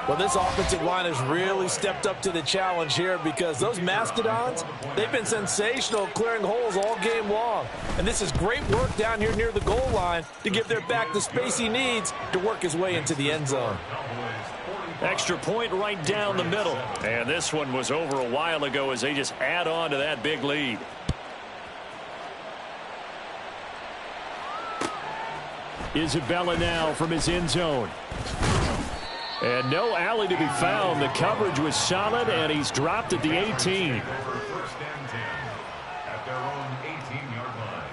Speaker 7: Well, this offensive line has really stepped up to the challenge here because those Mastodons, they've been sensational clearing holes all game long. And this is great work down here near the goal line to give their back the space he needs to work his way into the end zone.
Speaker 6: Extra point right down the middle. And this one was over a while ago as they just add on to that big lead. Isabella now from his end zone. And no alley to be found. The coverage was solid, and he's dropped at the 18.
Speaker 9: First and 10 at their own 18-yard line.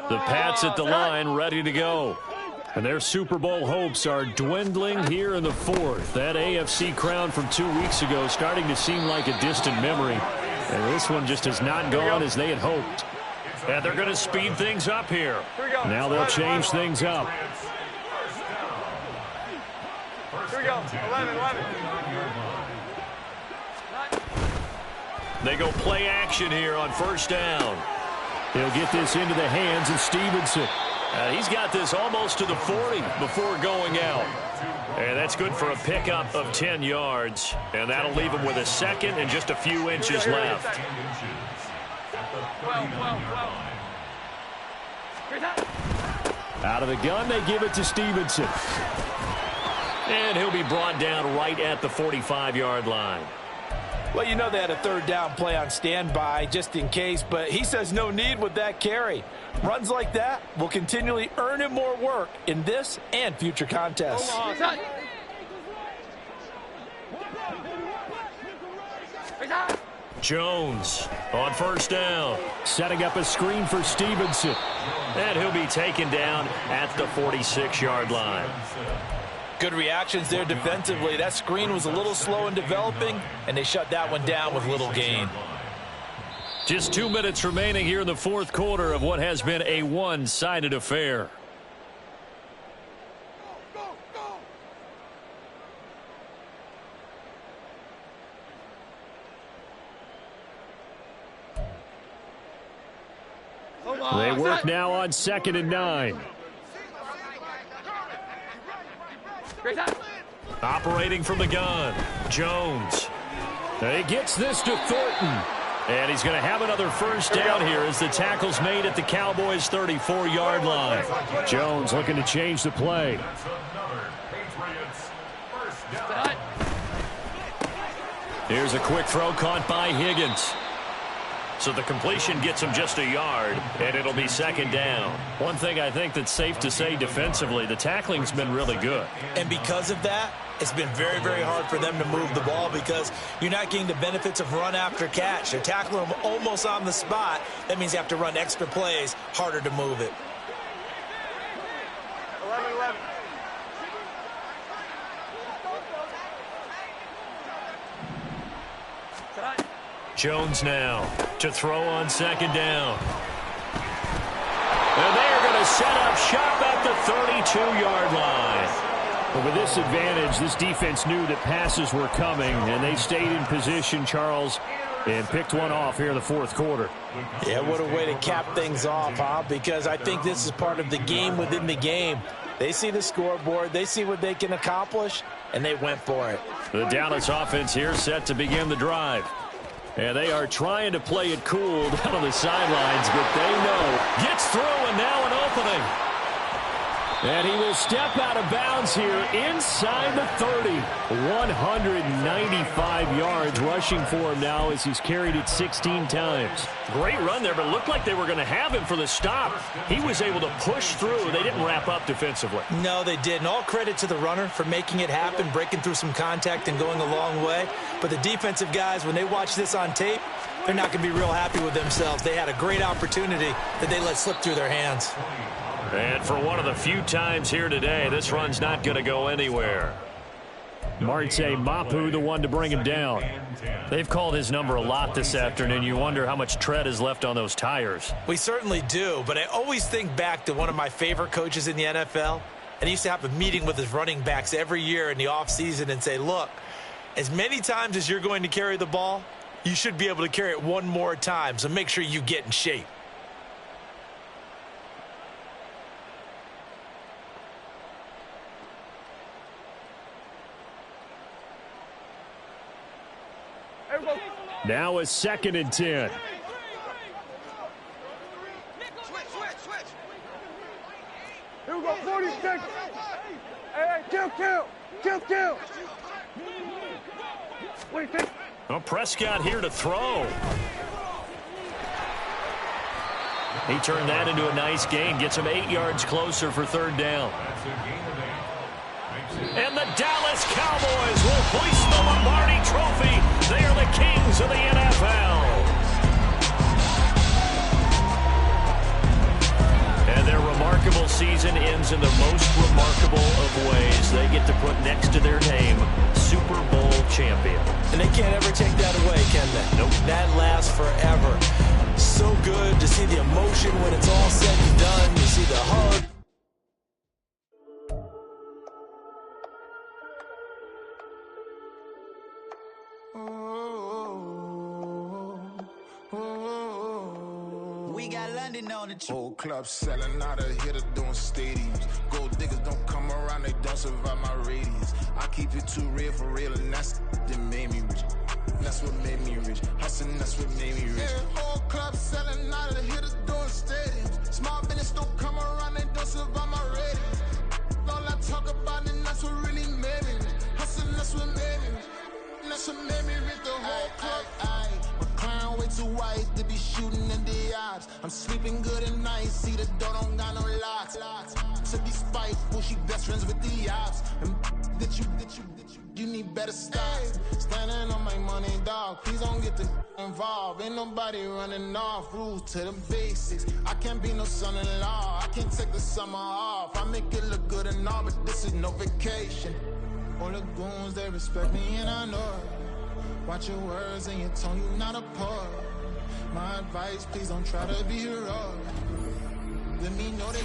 Speaker 6: The Pats at the line, ready to go. And their Super Bowl hopes are dwindling here in the fourth. That AFC crown from 2 weeks ago starting to seem like a distant memory. And this one just has not gone as they had hoped. And they're going to speed things up here. Now they'll change things up.
Speaker 8: Here we go. 11.
Speaker 6: They go play action here on first down. He'll get this into the hands of Stevenson. He's got this almost to the 40 before going out. And that's good for a pickup of 10 yards. And that'll leave him with a second and just a few inches left. Out of the gun, they give it to Stevenson. And he'll be brought down right at the 45-yard line.
Speaker 7: Well, you know they had a third down play on standby just in case, but he says no need with that carry. Runs like that will continually earn him more work in this and future contests.
Speaker 6: Jones on first down, setting up a screen for Stevenson. And he'll be taken down at the 46-yard line.
Speaker 7: Good reactions there defensively. That screen was a little slow in developing, and they shut that one down with little gain.
Speaker 6: Just 2 minutes remaining here in the fourth quarter of what has been a one-sided affair. They work now on 2nd and 9. Operating from the gun, Jones. He gets this to Thornton. And he's going to have another first down here as the tackle's made at the Cowboys' 34-yard line. Jones looking to change the play. Here's a quick throw caught by Higgins. So the completion gets him just a yard, and it'll be 2nd down. One thing I think that's safe to say defensively, the tackling's been really good.
Speaker 7: And because of that, it's been very, very hard for them to move the ball because you're not getting the benefits of run after catch. They're tackling them almost on the spot. That means you have to run extra plays, harder to move it.
Speaker 8: 11.
Speaker 6: Jones now to throw on 2nd down. And they're going to set up shop at the 32-yard line. But with this advantage, this defense knew that passes were coming, and they stayed in position, Charles, and picked one off here in the fourth quarter.
Speaker 7: Yeah, what a way to cap things off, huh? Because I think this is part of the game within the game. They see the scoreboard, they see what they can accomplish, and they went for it.
Speaker 6: The Dallas offense here set to begin the drive. And they are trying to play it cool down on the sidelines, but they know. Gets through, and now an opening. And he will step out of bounds here inside the 30. 195 yards rushing for him now as he's carried it 16 times. Great run there, but it looked like they were going to have him for the stop. He was able to push through. They didn't wrap up defensively.
Speaker 7: No, they didn't. All credit to the runner for making it happen, breaking through some contact and going a long way. But the defensive guys, when they watch this on tape, they're not going to be real happy with themselves. They had a great opportunity that they let slip through their hands.
Speaker 6: And for one of the few times here today, this run's not going to go anywhere. Marte Mapu, the one to bring him down. They've called his number a lot this afternoon. You wonder how much tread is left on those tires.
Speaker 7: We certainly do, but I always think back to one of my favorite coaches in the NFL, and he used to have a meeting with his running backs every year in the offseason and say, look, as many times as you're going to carry the ball, you should be able to carry it one more time, so make sure you get in shape.
Speaker 6: Now a 2nd and 10.
Speaker 8: Here we go, 40 seconds. Hey, kill. Wait,
Speaker 6: Well, Prescott here to throw. He turned that into a nice gain. Gets him 8 yards closer for 3rd down. And the Dallas Cowboys will hoist the Lombardi Trophy. They are the kings of the NFL. And their remarkable season ends in the most remarkable of ways. They get to put next to their name, Super Bowl champion.
Speaker 7: And they can't ever take that away, can they?
Speaker 6: Nope.
Speaker 7: That lasts forever. So good to see the emotion when it's all said and done. You see the hug.
Speaker 10: We got London on the trip.
Speaker 3: Whole club selling out of hitter doing stadiums. Gold diggers don't come around, they don't survive my radius. I keep it too real for real, and that's that made me rich. That's what made me rich. Hustling, that's what made me rich. Yeah, whole club selling out of hitters doing stadiums. Small business don't come around, they don't survive my radius. All I talk about, and that's what really made me rich. Hustling, that's what made me rich. That's what made me rich. The whole club. My clown way too white to be shooting in the odds. I'm sleeping good at night, see the door don't got no locks. To be spiteful, she best friends with the ops. And you need better stocks. Standing on my money, dog. Please don't get involved. Ain't nobody running off. Rules to the basics. I can't be no son-in-law. I can't take the summer off. I make it look good and all, but this is no vacation. All the goons, they respect me and I know it. Watch your words and your tone, you not a poet. My advice, please don't try to be heroic. Let me know that